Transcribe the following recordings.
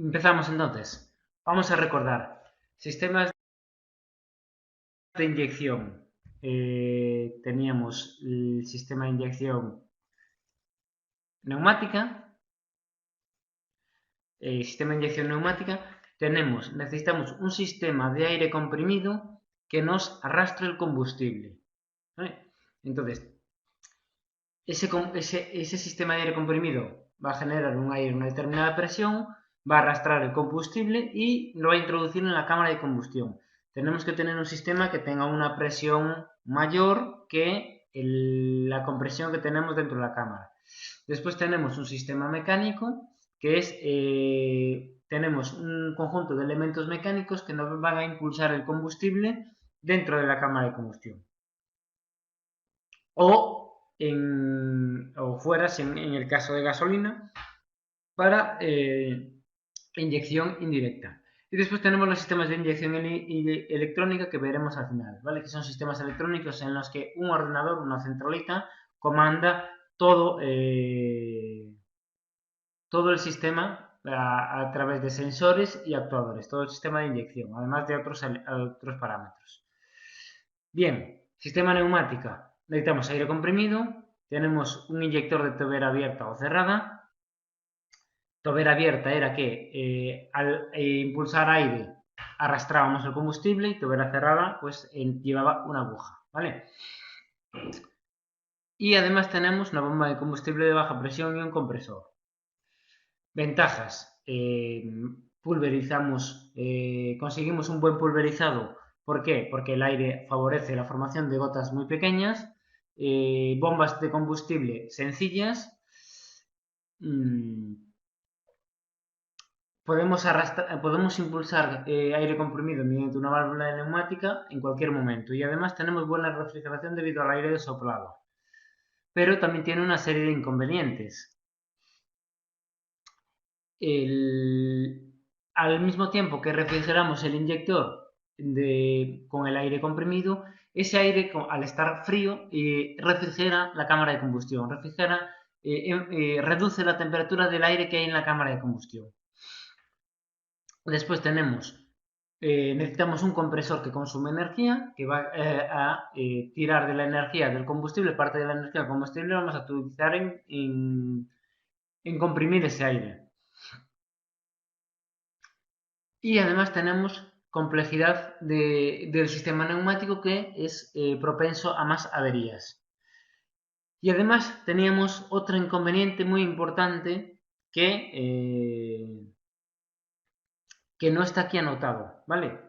Empezamos entonces. Vamos a recordar. Sistemas de inyección. Teníamos el sistema de inyección neumática. Sistema de inyección neumática. Necesitamos un sistema de aire comprimido que nos arrastre el combustible. ¿Vale? Entonces, ese sistema de aire comprimido va a generar un aire a una determinada presión, va a arrastrar el combustible y lo va a introducir en la cámara de combustión. Tenemos que tener un sistema que tenga una presión mayor que la compresión que tenemos dentro de la cámara. Después tenemos un sistema mecánico que es, tenemos un conjunto de elementos mecánicos que nos van a impulsar el combustible dentro de la cámara de combustión. O fuera, en el caso de gasolina, para inyección indirecta. Y después tenemos los sistemas de inyección electrónica que veremos al final, ¿vale? Que son sistemas electrónicos en los que un ordenador, una centralita, comanda todo el sistema a través de sensores y actuadores, todo el sistema de inyección, además de otros parámetros. Bien, sistema neumática. Necesitamos aire comprimido, tenemos un inyector de tobera abierta o cerrada. Tobera abierta era que al impulsar aire arrastrábamos el combustible y tobera cerrada pues llevaba una aguja, ¿vale? Y además tenemos una bomba de combustible de baja presión y un compresor. Ventajas. Conseguimos un buen pulverizado. ¿Por qué? Porque el aire favorece la formación de gotas muy pequeñas. Bombas de combustible sencillas. Podemos impulsar aire comprimido mediante una válvula neumática en cualquier momento. Y además tenemos buena refrigeración debido al aire soplado. Pero también tiene una serie de inconvenientes. Al mismo tiempo que refrigeramos el inyector con el aire comprimido, ese aire, al estar frío, refrigera la cámara de combustión, reduce la temperatura del aire que hay en la cámara de combustión. Después necesitamos un compresor que consume energía, que va a tirar de la energía del combustible, parte de la energía del combustible vamos a utilizar en comprimir ese aire. Y además tenemos complejidad del sistema neumático que es propenso a más averías. Y además teníamos otro inconveniente muy importante que no está aquí anotado, ¿vale?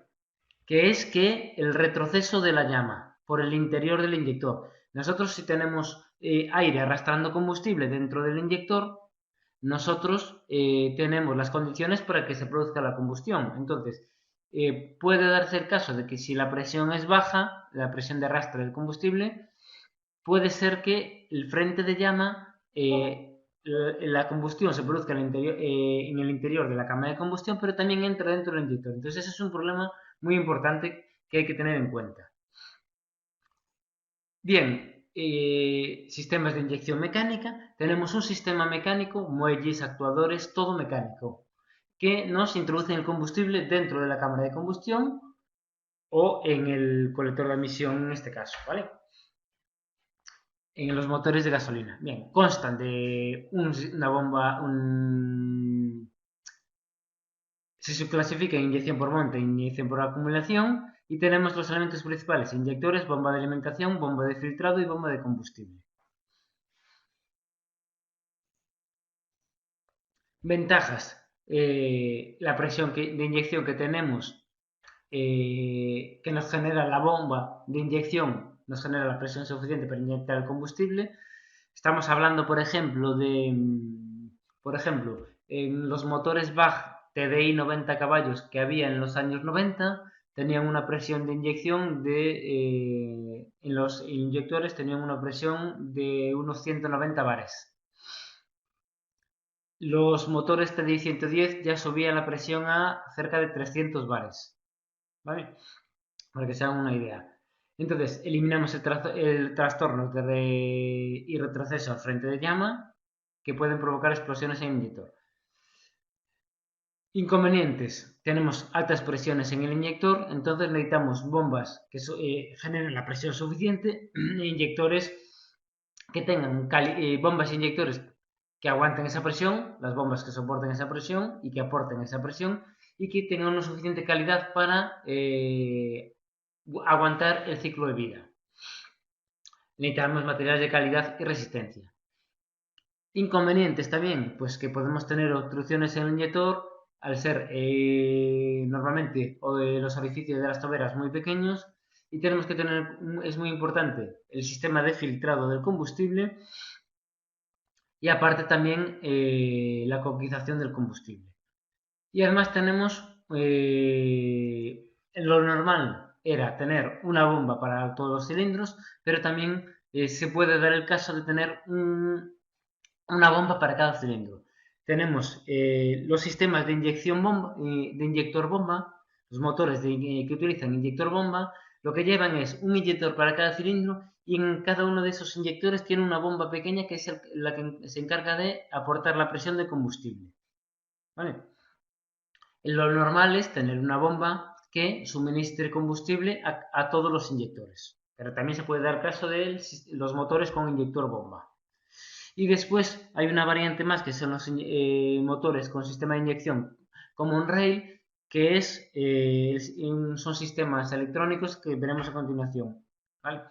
Que es que el retroceso de la llama por el interior del inyector. Nosotros si tenemos aire arrastrando combustible dentro del inyector, nosotros tenemos las condiciones para que se produzca la combustión. Entonces, puede darse el caso de que si la presión es baja, la presión de arrastre del combustible, puede ser que el frente de llama, la combustión se produzca en el interior de la cámara de combustión, pero también entra dentro del inyector. Entonces, ese es un problema muy importante que hay que tener en cuenta. Bien, sistemas de inyección mecánica. Tenemos un sistema mecánico, muelles, actuadores, todo mecánico, que nos introduce el combustible dentro de la cámara de combustión o en el colector de admisión en este caso, ¿vale? En los motores de gasolina. Bien, constan de una bomba, se clasifica en inyección por monte e inyección por acumulación y tenemos los elementos principales, inyectores, bomba de alimentación, bomba de filtrado y bomba de combustible. Ventajas. La presión de inyección que tenemos, que nos genera la bomba de inyección, nos genera la presión suficiente para inyectar el combustible. Estamos hablando, por ejemplo, en los motores Bach TDI 90 caballos que había en los años 90, tenían una presión de inyección en los inyectores tenían una presión de unos 190 bares. Los motores TDI 110 ya subían la presión a cerca de 300 bares, ¿vale? Para que se hagan una idea. Entonces, eliminamos el trastorno y retroceso al frente de llama que pueden provocar explosiones en el inyector. Inconvenientes. Tenemos altas presiones en el inyector, entonces necesitamos bombas que generen la presión suficiente e inyectores que tengan bombas e inyectores que aguanten esa presión, las bombas que soporten esa presión y que aporten esa presión y que tengan una suficiente calidad para aguantar el ciclo de vida. Necesitamos materiales de calidad y resistencia. Inconvenientes también, pues que podemos tener obstrucciones en el inyector al ser normalmente los orificios de las toberas muy pequeños y tenemos que tener, es muy importante, el sistema de filtrado del combustible y aparte también la coquización del combustible. Y además tenemos, lo normal era tener una bomba para todos los cilindros, pero también se puede dar el caso de tener una bomba para cada cilindro. Tenemos los sistemas de inyección bomba, de inyector bomba, los motores que utilizan inyector bomba, lo que llevan es un inyector para cada cilindro y en cada uno de esos inyectores tiene una bomba pequeña que es la que se encarga de aportar la presión de combustible. ¿Vale? Lo normal es tener una bomba que suministre combustible a todos los inyectores, pero también se puede dar caso de los motores con inyector bomba. Y después hay una variante más que son los motores con sistema de inyección Common Rail, que son sistemas electrónicos que veremos a continuación. ¿Vale?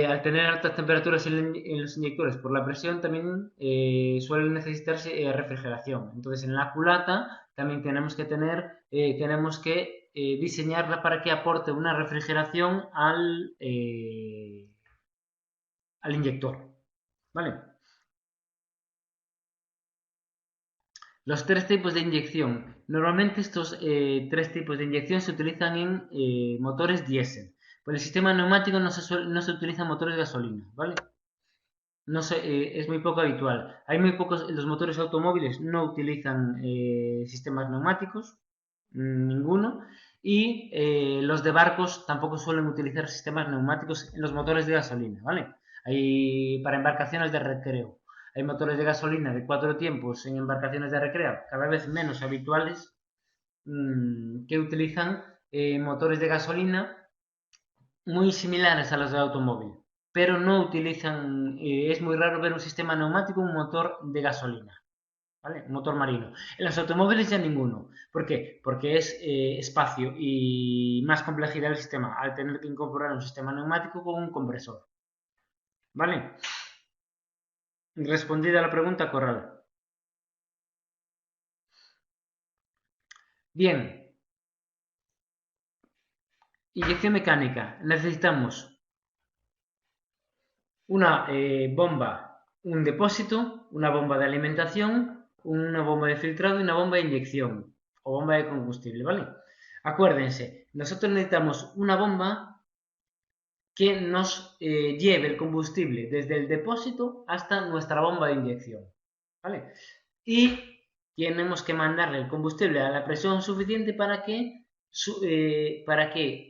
Al tener altas temperaturas en los inyectores por la presión también suele necesitarse refrigeración. Entonces en la culata también tenemos que diseñarla para que aporte una refrigeración al inyector. ¿Vale? Los tres tipos de inyección. Normalmente estos tres tipos de inyección se utilizan en motores diésel. Por el sistema neumático no se utilizan motores de gasolina, ¿vale? No sé, es muy poco habitual. Hay muy pocos, los motores automóviles no utilizan sistemas neumáticos, ninguno, y los de barcos tampoco suelen utilizar sistemas neumáticos en los motores de gasolina, ¿vale? Hay para embarcaciones de recreo. Hay motores de gasolina de 4 tiempos en embarcaciones de recreo, cada vez menos habituales, que utilizan motores de gasolina muy similares a los de automóvil, pero no utilizan, es muy raro ver un sistema neumático, un motor de gasolina, ¿vale? Un motor marino. En los automóviles ya ninguno. ¿Por qué? Porque es espacio y más complejidad del sistema, al tener que incorporar un sistema neumático con un compresor, ¿vale? Respondida la pregunta, Corral. Bien, inyección mecánica. Necesitamos una bomba, un depósito, una bomba de alimentación, una bomba de filtrado y una bomba de inyección o bomba de combustible, ¿vale? Acuérdense, nosotros necesitamos una bomba que nos lleve el combustible desde el depósito hasta nuestra bomba de inyección, ¿vale? Y tenemos que mandarle el combustible a la presión suficiente para que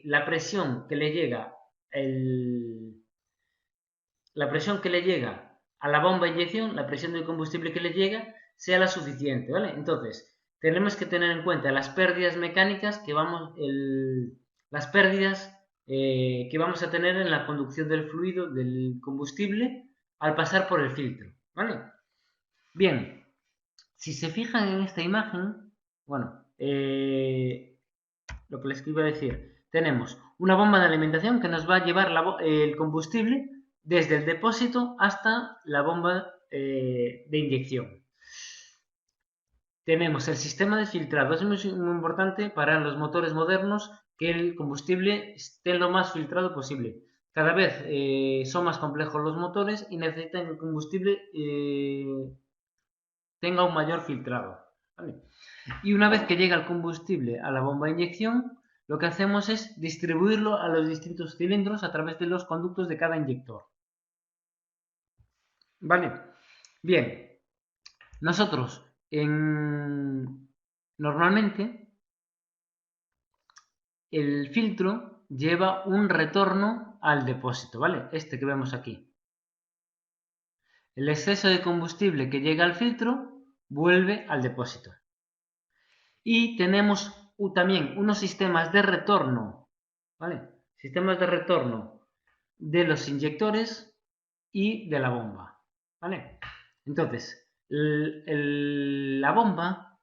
la presión que le llega la presión que le llega a la bomba de inyección, la presión del combustible que le llega, sea la suficiente, ¿vale? Entonces, tenemos que tener en cuenta las pérdidas mecánicas las pérdidas que vamos a tener en la conducción del fluido, del combustible, al pasar por el filtro, ¿vale? Bien, si se fijan en esta imagen, bueno, lo que les iba a decir, tenemos una bomba de alimentación que nos va a llevar el combustible desde el depósito hasta la bomba de inyección. Tenemos el sistema de filtrado, es muy importante para los motores modernos que el combustible esté lo más filtrado posible. Cada vez son más complejos los motores y necesitan que el combustible tenga un mayor filtrado. ¿Vale? Y una vez que llega el combustible a la bomba de inyección, lo que hacemos es distribuirlo a los distintos cilindros a través de los conductos de cada inyector. ¿Vale? Bien, nosotros normalmente el filtro lleva un retorno al depósito, ¿vale? Este que vemos aquí. El exceso de combustible que llega al filtro vuelve al depósito. Y tenemos también unos sistemas de retorno, ¿vale? Sistemas de retorno de los inyectores y de la bomba, ¿vale? Entonces, la bomba,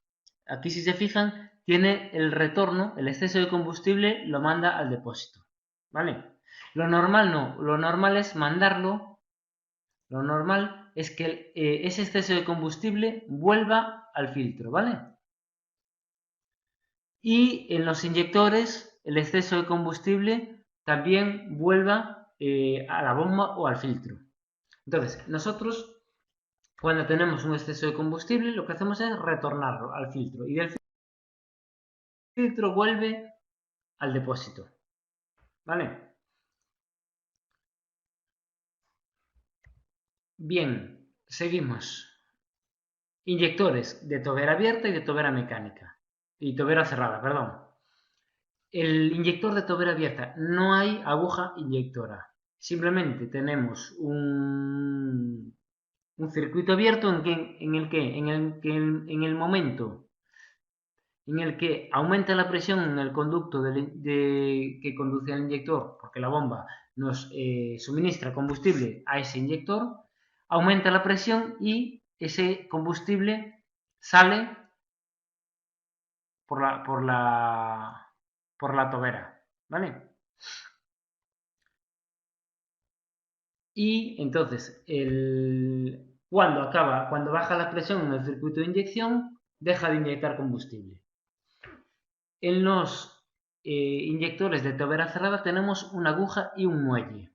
aquí si se fijan, tiene el retorno, el exceso de combustible lo manda al depósito, ¿vale? Lo normal no, lo normal es mandarlo, lo normal es que ese exceso de combustible vuelva al filtro, ¿vale? Y en los inyectores el exceso de combustible también vuelva a la bomba o al filtro. Entonces, nosotros cuando tenemos un exceso de combustible lo que hacemos es retornarlo al filtro y del filtro vuelve al depósito. ¿Vale? Bien, seguimos. Inyectores de tobera abierta y de tobera mecánica. Y tobera cerrada, perdón. El inyector de tobera abierta, no hay aguja inyectora. Simplemente tenemos un circuito abierto en el momento en el que aumenta la presión en el conducto que conduce al inyector, porque la bomba nos suministra combustible a ese inyector, aumenta la presión y ese combustible sale por la tobera, ¿vale? Y entonces, cuando baja la presión en el circuito de inyección, deja de inyectar combustible. En los inyectores de tobera cerrada tenemos una aguja y un muelle.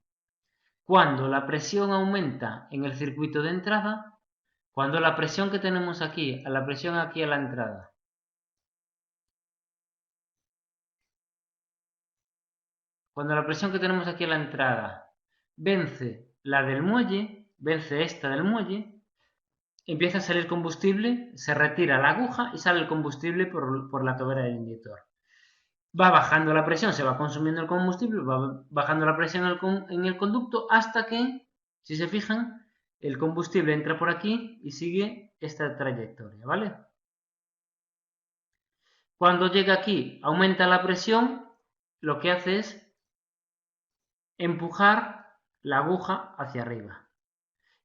Cuando la presión aumenta en el circuito de entrada, cuando la presión que tenemos aquí, a la presión aquí a la entrada, cuando la presión que tenemos aquí a la entrada vence la del muelle, vence esta del muelle, empieza a salir combustible, se retira la aguja y sale el combustible por la tobera del inyector. Va bajando la presión, se va consumiendo el combustible, va bajando la presión en el conducto hasta que, si se fijan, el combustible entra por aquí y sigue esta trayectoria, ¿vale? Cuando llega aquí, aumenta la presión, lo que hace es empujar la aguja hacia arriba.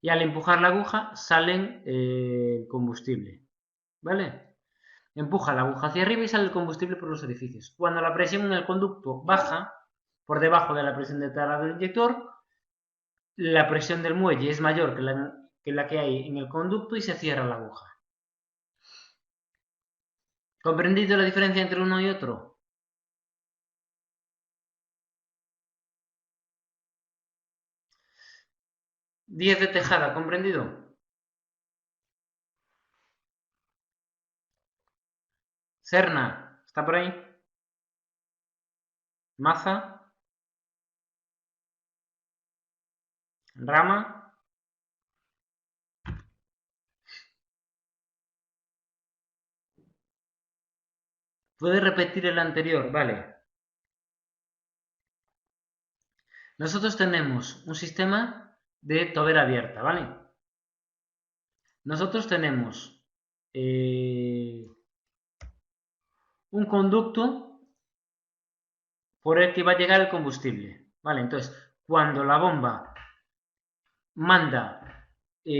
Y al empujar la aguja sale el combustible, ¿vale? Empuja la aguja hacia arriba y sale el combustible por los orificios. Cuando la presión en el conducto baja por debajo de la presión de entrada del inyector, la presión del muelle es mayor que la que hay en el conducto y se cierra la aguja. ¿Comprendido la diferencia entre uno y otro? Díez de Tejada, ¿comprendido? Serna, ¿está por ahí? Maza, Rama. ¿Puede repetir el anterior? Vale. Nosotros tenemos un sistema de tobera abierta, ¿vale? Nosotros tenemos un conducto por el que va a llegar el combustible, ¿vale? Entonces, cuando la bomba manda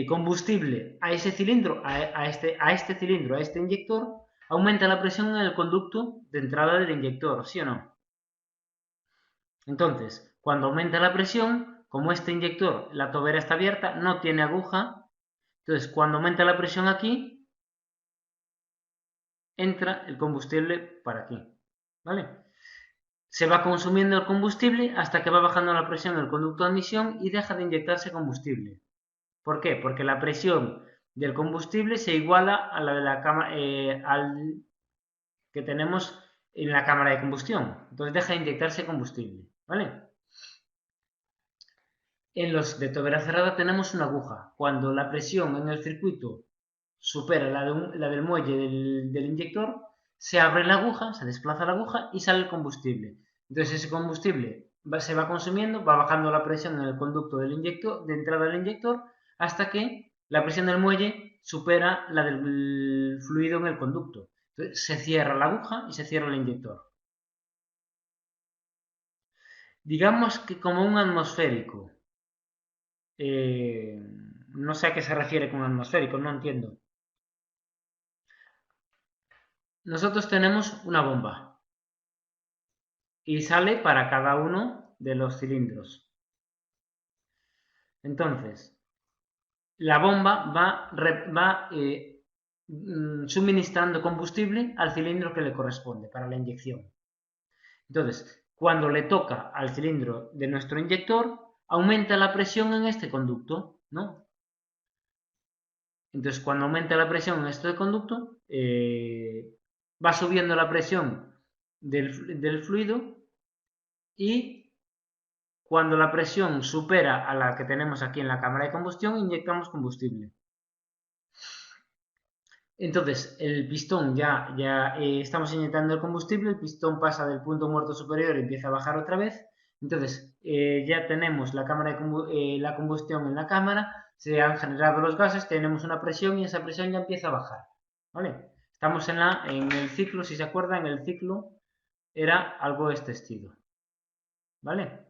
combustible a ese cilindro, a este cilindro, a este inyector, aumenta la presión en el conducto de entrada del inyector, ¿sí o no? Entonces, cuando aumenta la presión, como este inyector, la tobera está abierta, no tiene aguja, entonces cuando aumenta la presión aquí, entra el combustible para aquí, ¿vale? Se va consumiendo el combustible hasta que va bajando la presión del conducto de admisión y deja de inyectarse combustible. ¿Por qué? Porque la presión del combustible se iguala a la de la cámara, al que tenemos en la cámara de combustión. Entonces deja de inyectarse combustible, ¿vale? En los de tobera cerrada tenemos una aguja. Cuando la presión en el circuito supera la del muelle del inyector, se abre la aguja, se desplaza la aguja y sale el combustible. Entonces ese combustible se va consumiendo, va bajando la presión en el conducto del inyector, de entrada del inyector, hasta que la presión del muelle supera la del fluido en el conducto. Entonces, se cierra la aguja y se cierra el inyector. Digamos que como un atmosférico. Eh, no sé a qué se refiere con atmosférico, no entiendo. Nosotros tenemos una bomba y sale para cada uno de los cilindros. Entonces, la bomba va suministrando combustible al cilindro que le corresponde para la inyección. Entonces, cuando le toca al cilindro de nuestro inyector, aumenta la presión en este conducto, ¿no? Entonces, cuando aumenta la presión en este conducto, va subiendo la presión del fluido y cuando la presión supera a la que tenemos aquí en la cámara de combustión, inyectamos combustible. Entonces, el pistón ya estamos inyectando el combustible, el pistón pasa del punto muerto superior y empieza a bajar otra vez. Entonces, ya tenemos la cámara de la combustión en la cámara, se han generado los gases, tenemos una presión y esa presión ya empieza a bajar. ¿Vale? Estamos en el ciclo, si se acuerdan, el ciclo era algo de este estilo. ¿Vale?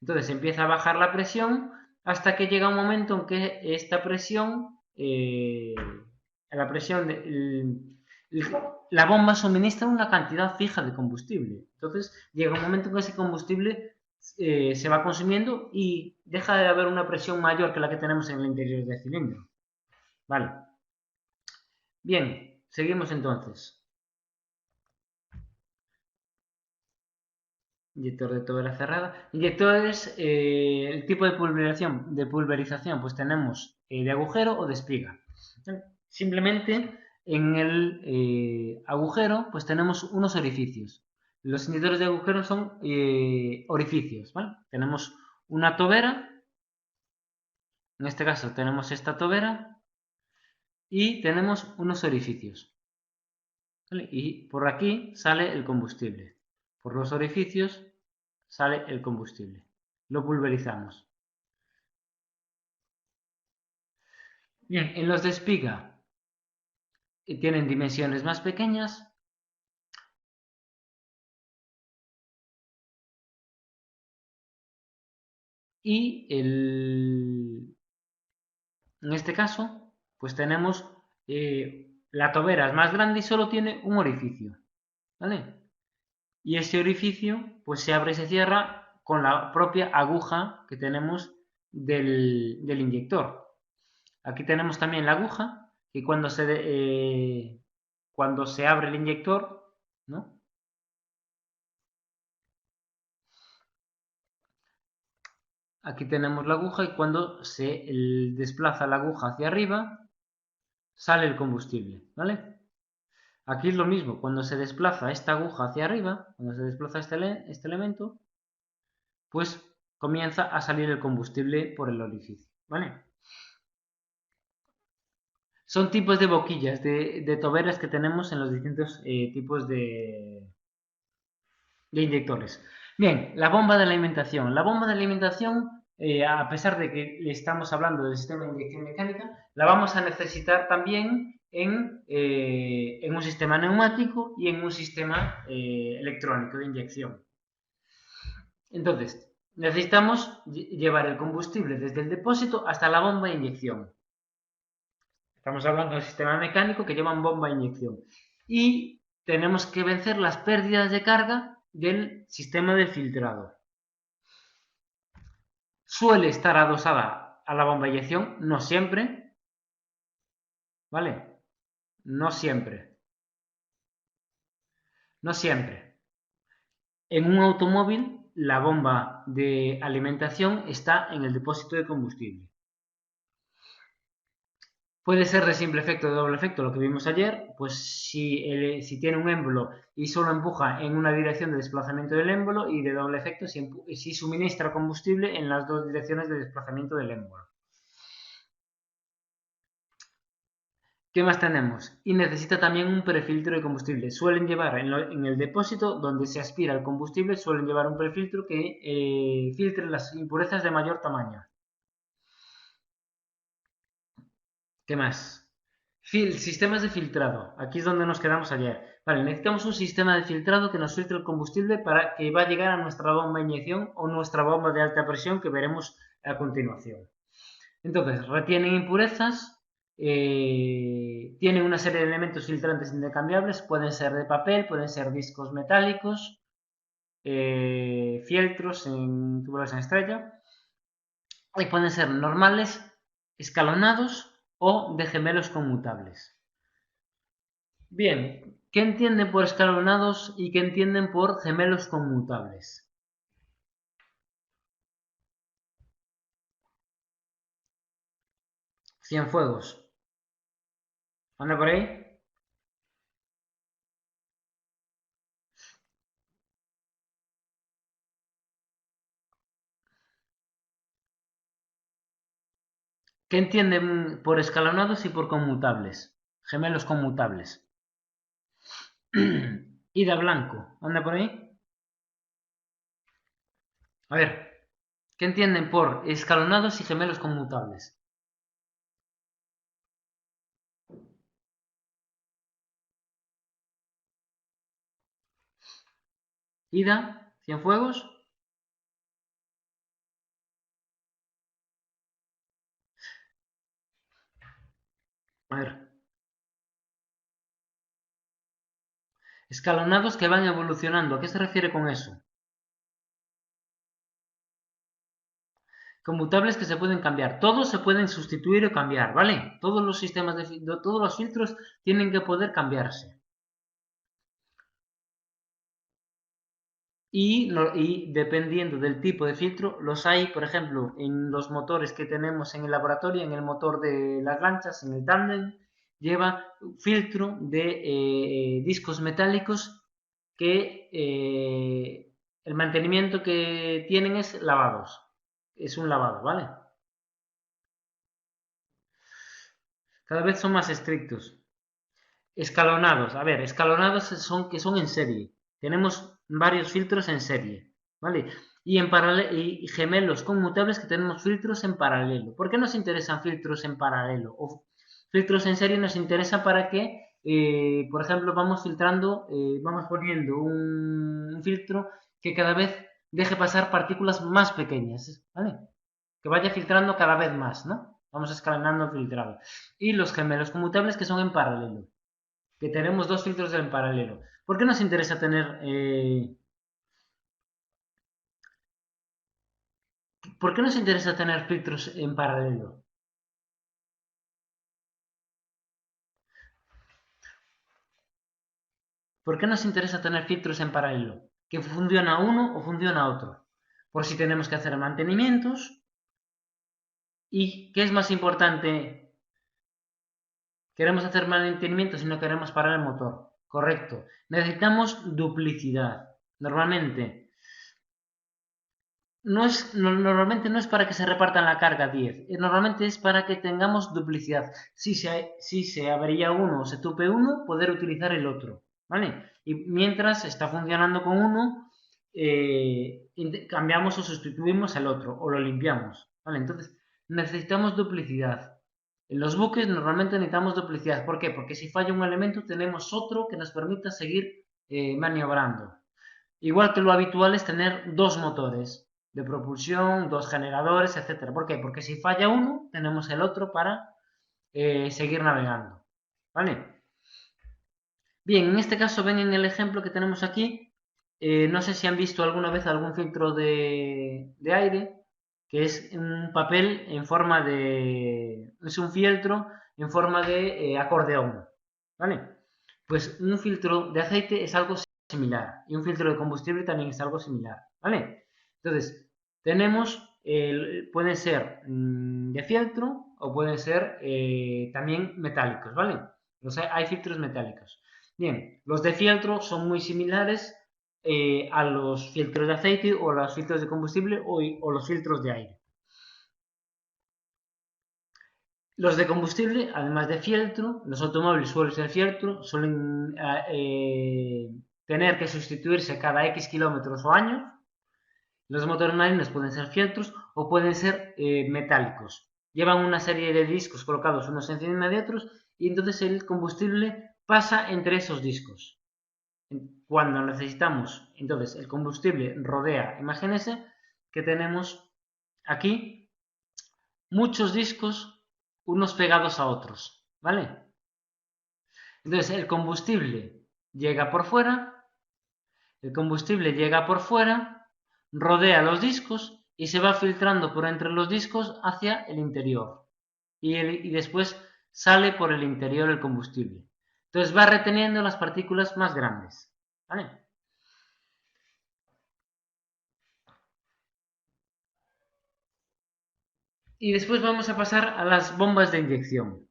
Entonces empieza a bajar la presión hasta que llega un momento en que esta presión, la presión la bomba suministra una cantidad fija de combustible. Entonces llega un momento en que ese combustible se va consumiendo y deja de haber una presión mayor que la que tenemos en el interior del cilindro. Vale. Bien, seguimos entonces. Inyector de tobera cerrada. Inyectores, el tipo de pulverización, pues tenemos de agujero o de espiga. Simplemente en el agujero, pues tenemos unos orificios. Los inyectores de agujero son orificios, ¿vale? Tenemos una tobera, en este caso tenemos esta tobera, y tenemos unos orificios. ¿Vale? Y por aquí sale el combustible. Por los orificios sale el combustible. Lo pulverizamos. Bien, en los de espiga tienen dimensiones más pequeñas y en este caso, pues tenemos la tobera es más grande y solo tiene un orificio. ¿Vale? Y este orificio pues se abre y se cierra con la propia aguja que tenemos del inyector. Aquí tenemos también la aguja que cuando se abre el inyector, ¿no? Aquí tenemos la aguja y cuando se desplaza la aguja hacia arriba, sale el combustible, ¿vale? Aquí es lo mismo, cuando se desplaza esta aguja hacia arriba, cuando se desplaza este elemento, pues comienza a salir el combustible por el orificio, ¿vale? Son tipos de boquillas, de toberas que tenemos en los distintos tipos de inyectores. Bien, la bomba de alimentación. La bomba de alimentación, a pesar de que le estamos hablando del sistema de inyección mecánica, la vamos a necesitar también en un sistema neumático y en un sistema electrónico de inyección. Entonces, necesitamos llevar el combustible desde el depósito hasta la bomba de inyección. Estamos hablando del sistema mecánico que llevan bomba de inyección. Y tenemos que vencer las pérdidas de carga del sistema de filtrado. Suele estar adosada a la bomba de inyección, no siempre, ¿vale? No siempre. No siempre. En un automóvil, la bomba de alimentación está en el depósito de combustible. Puede ser de simple efecto o de doble efecto, lo que vimos ayer, pues si tiene un émbolo y solo empuja en una dirección de desplazamiento del émbolo, y de doble efecto si suministra combustible en las dos direcciones de desplazamiento del émbolo. ¿Qué más tenemos? Y necesita también un prefiltro de combustible. Suelen llevar en el depósito donde se aspira el combustible, suelen llevar un prefiltro que filtre las impurezas de mayor tamaño. ¿Qué más? Sistemas de filtrado. Aquí es donde nos quedamos ayer. Vale, necesitamos un sistema de filtrado que nos filtre el combustible para que va a llegar a nuestra bomba de inyección o nuestra bomba de alta presión que veremos a continuación. Entonces, retienen impurezas, tienen una serie de elementos filtrantes intercambiables, pueden ser de papel, pueden ser discos metálicos, fieltros en tubulares en estrella, y pueden ser normales, escalonados o de gemelos conmutables. Bien, ¿qué entienden por escalonados y qué entienden por gemelos conmutables? Cienfuegos. ¿Anda por ahí? ¿Qué entienden por escalonados y por conmutables? Gemelos conmutables. Ida Blanco. ¿Anda por ahí? A ver, ¿qué entienden por escalonados y gemelos conmutables? Ida, Cienfuegos. A ver, escalonados que van evolucionando. ¿A qué se refiere con eso? Conmutables que se pueden cambiar. Todos se pueden sustituir o cambiar, ¿vale? Todos los sistemas todos los filtros tienen que poder cambiarse. Y dependiendo del tipo de filtro, los hay, por ejemplo, en los motores que tenemos en el laboratorio, en el motor de las lanchas, en el tándem, lleva filtro de discos metálicos que el mantenimiento que tienen es lavados. Es un lavado, ¿vale? Cada vez son más estrictos. Escalonados, a ver, escalonados son que son en serie. Tenemos varios filtros en serie, ¿vale? Y en paralelo y gemelos conmutables que tenemos filtros en paralelo. ¿Por qué nos interesan filtros en paralelo? O filtros en serie nos interesa para que, por ejemplo, vamos filtrando, vamos poniendo un filtro que cada vez deje pasar partículas más pequeñas, ¿vale? Que vaya filtrando cada vez más, ¿no? Vamos escalonando el filtrado. Y los gemelos conmutables que son en paralelo, que tenemos dos filtros en paralelo. ¿Por qué nos interesa tener... ¿Por qué nos interesa tener filtros en paralelo? ¿Por qué nos interesa tener filtros en paralelo? ¿Que funciona uno o funciona otro? Por si tenemos que hacer mantenimientos. ¿Y qué es más importante? Queremos hacer mantenimientos y no queremos parar el motor. Correcto. Necesitamos duplicidad. Normalmente normalmente no es para que se repartan la carga 10, normalmente es para que tengamos duplicidad. Si se avería uno o se tupe uno, poder utilizar el otro, ¿vale? Y mientras está funcionando con uno, cambiamos o sustituimos el otro, o lo limpiamos, ¿vale? Entonces, necesitamos duplicidad. En los buques normalmente necesitamos duplicidad. ¿Por qué? Porque si falla un elemento, tenemos otro que nos permita seguir maniobrando. Igual que lo habitual es tener dos motores de propulsión, dos generadores, etcétera. ¿Por qué? Porque si falla uno, tenemos el otro para seguir navegando. ¿Vale? Bien, en este caso ven en el ejemplo que tenemos aquí, no sé si han visto alguna vez algún filtro de aire, que es un papel en forma de... es un fieltro en forma de acordeón. ¿Vale? Pues un filtro de aceite es algo similar y un filtro de combustible también es algo similar, ¿vale? Entonces, tenemos, pueden ser de fieltro o pueden ser también metálicos, ¿vale? Hay filtros metálicos. Bien, los de fieltro son muy similares a los filtros de aceite o a los filtros de combustible o los filtros de aire. Los de combustible, además de fieltro, los automóviles suelen ser fieltro, suelen tener que sustituirse cada X kilómetros o años. Los motores marinos pueden ser fieltros o pueden ser metálicos. llevan una serie de discos colocados unos encima de otros y entonces el combustible pasa entre esos discos. Cuando necesitamos, entonces el combustible rodea, imagínense que tenemos aquí muchos discos unos pegados a otros, ¿vale? Entonces el combustible llega por fuera, rodea los discos y se va filtrando por entre los discos hacia el interior. Y después sale por el interior el combustible. Entonces va reteniendo las partículas más grandes, ¿vale? Y después vamos a pasar a las bombas de inyección.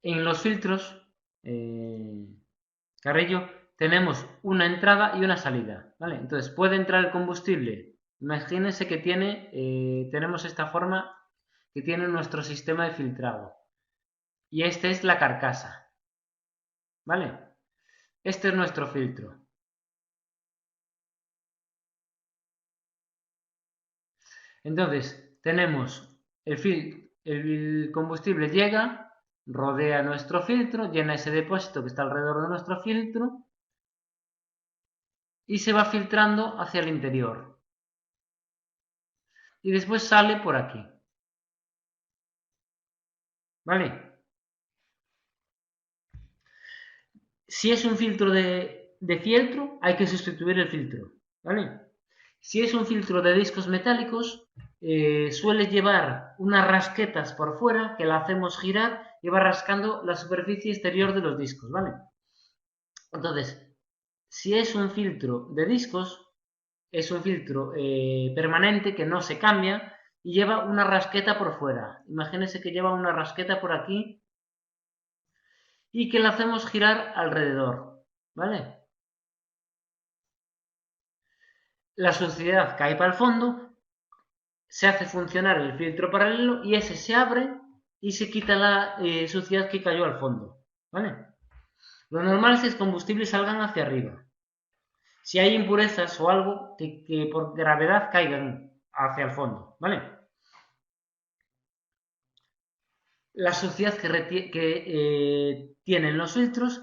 En los filtros, Carrillo, tenemos una entrada y una salida, ¿vale? Entonces puede entrar el combustible. Imagínense que tenemos esta forma que tiene nuestro sistema de filtrado. Y esta es la carcasa, ¿vale? Este es nuestro filtro. Entonces, tenemos el combustible llega, rodea nuestro filtro, llena ese depósito que está alrededor de nuestro filtro y se va filtrando hacia el interior. Y después sale por aquí. ¿Vale? Si es un filtro de fieltro, hay que sustituir el filtro. ¿Vale? Si es un filtro de discos metálicos, suele llevar unas rasquetas por fuera que la hacemos girar y va rascando la superficie exterior de los discos, ¿vale? Entonces, si es un filtro de discos, es un filtro permanente que no se cambia y lleva una rasqueta por fuera. Imagínense que lleva una rasqueta por aquí y que la hacemos girar alrededor, ¿vale? La suciedad cae para el fondo, se hace funcionar el filtro paralelo y ese se abre y se quita la suciedad que cayó al fondo, ¿vale? Lo normal es que los combustibles salgan hacia arriba. Si hay impurezas o algo que por gravedad caigan hacia el fondo, ¿vale? La suciedad que tienen los filtros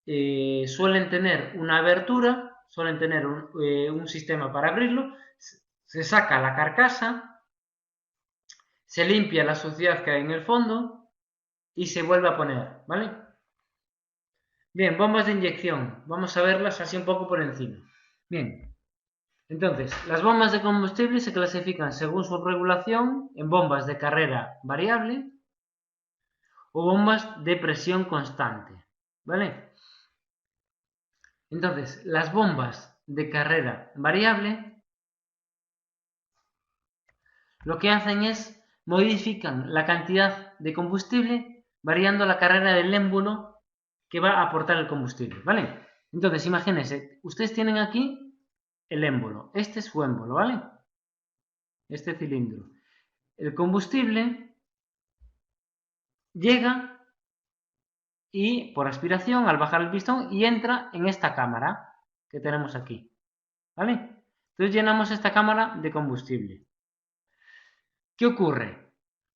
suelen tener una abertura, suelen tener un sistema para abrirlo, se saca la carcasa, se limpia la suciedad que hay en el fondo y se vuelve a poner, ¿vale? Bien, bombas de inyección, vamos a verlas así un poco por encima. Bien, entonces, las bombas de combustible se clasifican según su regulación en bombas de carrera variable o bombas de presión constante, ¿vale? Entonces, las bombas de carrera variable lo que hacen es modifican la cantidad de combustible variando la carrera del émbolo que va a aportar el combustible, ¿vale? Entonces, imagínense, ustedes tienen aquí el émbolo, este es su émbolo, ¿vale? Este cilindro. El combustible llega y por aspiración, al bajar el pistón, y entra en esta cámara que tenemos aquí, ¿vale? Entonces llenamos esta cámara de combustible. ¿Qué ocurre?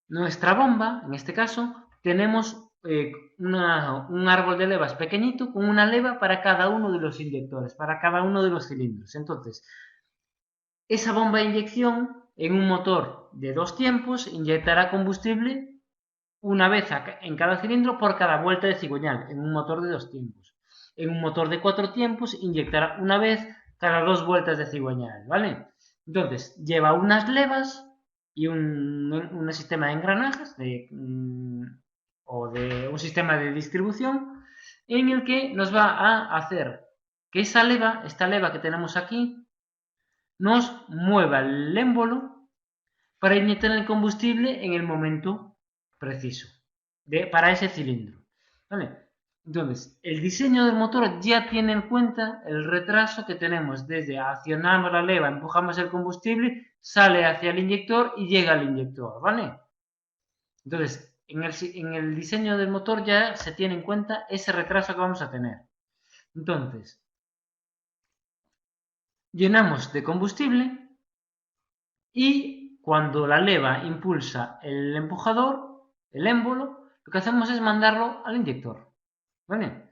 Nuestra bomba, en este caso, tenemos un árbol de levas pequeñito con una leva para cada uno de los inyectores, para cada uno de los cilindros. Entonces, esa bomba de inyección en un motor de 2 tiempos inyectará combustible una vez en cada cilindro por cada vuelta de cigüeñal, en un motor de 2 tiempos. En un motor de 4 tiempos inyectará una vez cada 2 vueltas de cigüeñal, ¿vale? Entonces, lleva unas levas y un sistema de engranajes o de un sistema de distribución en el que nos va a hacer que esta leva que tenemos aquí, nos mueva el émbolo para inyectar el combustible en el momento preciso para ese cilindro. ¿Vale? Entonces, el diseño del motor ya tiene en cuenta el retraso que tenemos desde accionamos la leva, empujamos el combustible, sale hacia el inyector y llega al inyector, ¿vale? Entonces, en el diseño del motor ya se tiene en cuenta ese retraso que vamos a tener. Entonces, llenamos de combustible y cuando la leva impulsa el empujador, el émbolo, lo que hacemos es mandarlo al inyector. ¿Vale?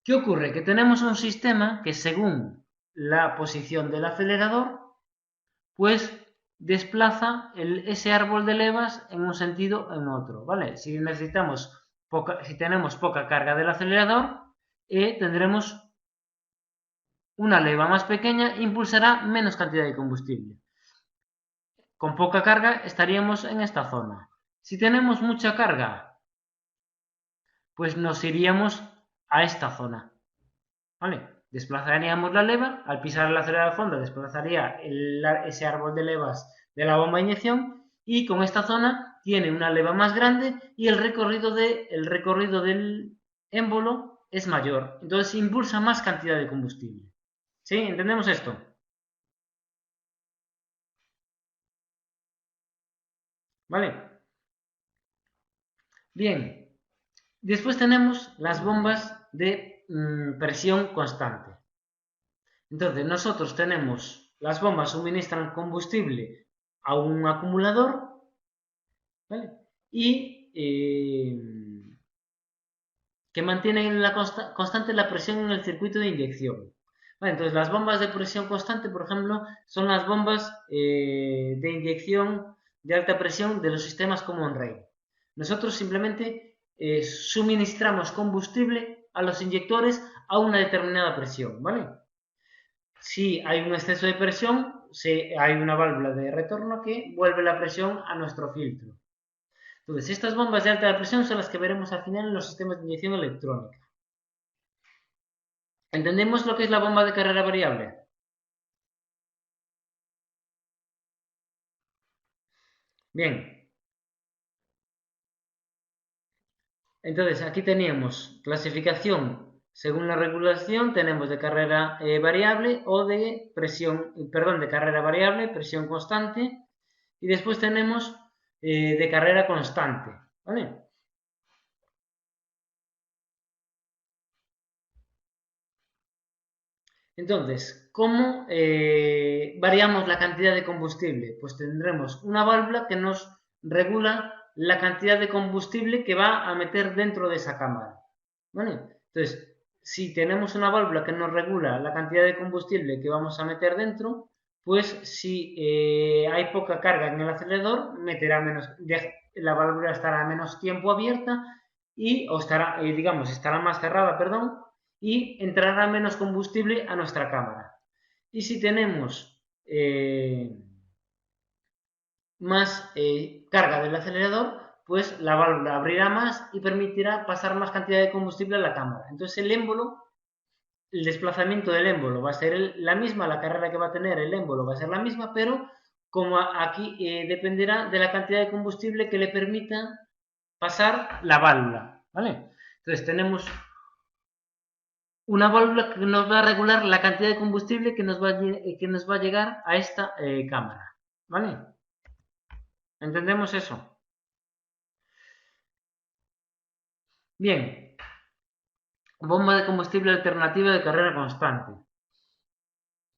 ¿Qué ocurre? Que tenemos un sistema que según la posición del acelerador, pues desplaza ese árbol de levas en un sentido o en otro, ¿vale? Si tenemos poca carga del acelerador, tendremos una leva más pequeña e impulsará menos cantidad de combustible. Con poca carga estaríamos en esta zona. Si tenemos mucha carga, pues nos iríamos a esta zona, ¿vale? Desplazaríamos la leva, al pisar el acelerador a fondo desplazaría ese árbol de levas de la bomba de inyección y con esta zona tiene una leva más grande y el recorrido del émbolo es mayor, entonces impulsa más cantidad de combustible. ¿Sí? ¿Entendemos esto? ¿Vale? Bien, después tenemos las bombas de presión constante. Entonces, nosotros tenemos, las bombas suministran combustible a un acumulador, ¿vale? Y que mantienen constante la presión en el circuito de inyección. Vale, entonces, las bombas de presión constante, por ejemplo, son las bombas de inyección de alta presión de los sistemas Common Rail. Nosotros simplemente suministramos combustible a los inyectores a una determinada presión, ¿vale? Si hay un exceso de presión, hay una válvula de retorno que vuelve la presión a nuestro filtro. Entonces, estas bombas de alta presión son las que veremos al final en los sistemas de inyección electrónica. ¿Entendemos lo que es la bomba de carrera variable? Bien. Entonces, aquí teníamos clasificación según la regulación, tenemos de carrera variable o de presión, perdón, de carrera variable, presión constante, y después tenemos de carrera constante, ¿vale? Entonces, ¿cómo variamos la cantidad de combustible? Pues tendremos una válvula que nos regula la cantidad de combustible que va a meter dentro de esa cámara, ¿vale? Entonces, si tenemos una válvula que nos regula la cantidad de combustible que vamos a meter dentro, pues si hay poca carga en el acelerador, la válvula estará menos tiempo abierta o estará, estará más cerrada, perdón, y entrará menos combustible a nuestra cámara. Y si tenemos más carga del acelerador, pues la válvula abrirá más y permitirá pasar más cantidad de combustible a la cámara. Entonces el desplazamiento del émbolo va a ser la misma, la carrera que va a tener el émbolo va a ser la misma, pero como aquí dependerá de la cantidad de combustible que le permita pasar la válvula, ¿vale? Entonces tenemos una válvula que nos va a regular la cantidad de combustible que nos va a llegar a esta cámara, ¿vale? ¿Entendemos eso? Bien, bomba de combustible alternativa de carrera constante.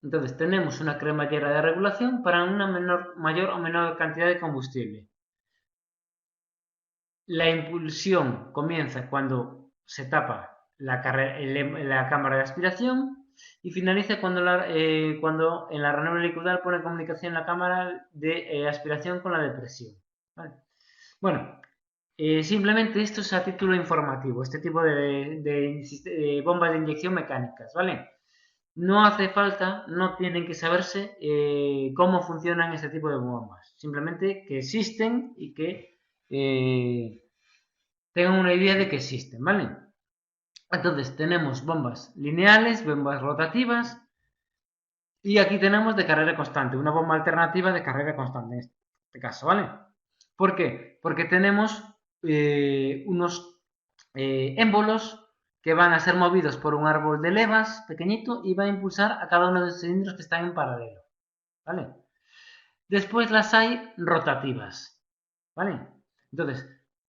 Entonces tenemos una cremallera de regulación para una mayor o menor cantidad de combustible. La impulsión comienza cuando se tapa la cámara de aspiración y finaliza cuando en la ranura helicoidal pone en comunicación la cámara de aspiración con la de presión. ¿Vale? Bueno, simplemente esto es a título informativo, este tipo de bombas de inyección mecánicas, ¿vale? No hace falta, no tienen que saberse cómo funcionan este tipo de bombas, simplemente que existen y que tengan una idea de que existen, ¿vale? Entonces tenemos bombas lineales, bombas rotativas y aquí tenemos de carrera constante, una bomba alternativa de carrera constante en este caso, ¿vale? ¿Por qué? Porque tenemos unos émbolos que van a ser movidos por un árbol de levas pequeñito y va a impulsar a cada uno de los cilindros que están en paralelo, ¿vale? Después las hay rotativas, ¿vale? Entonces,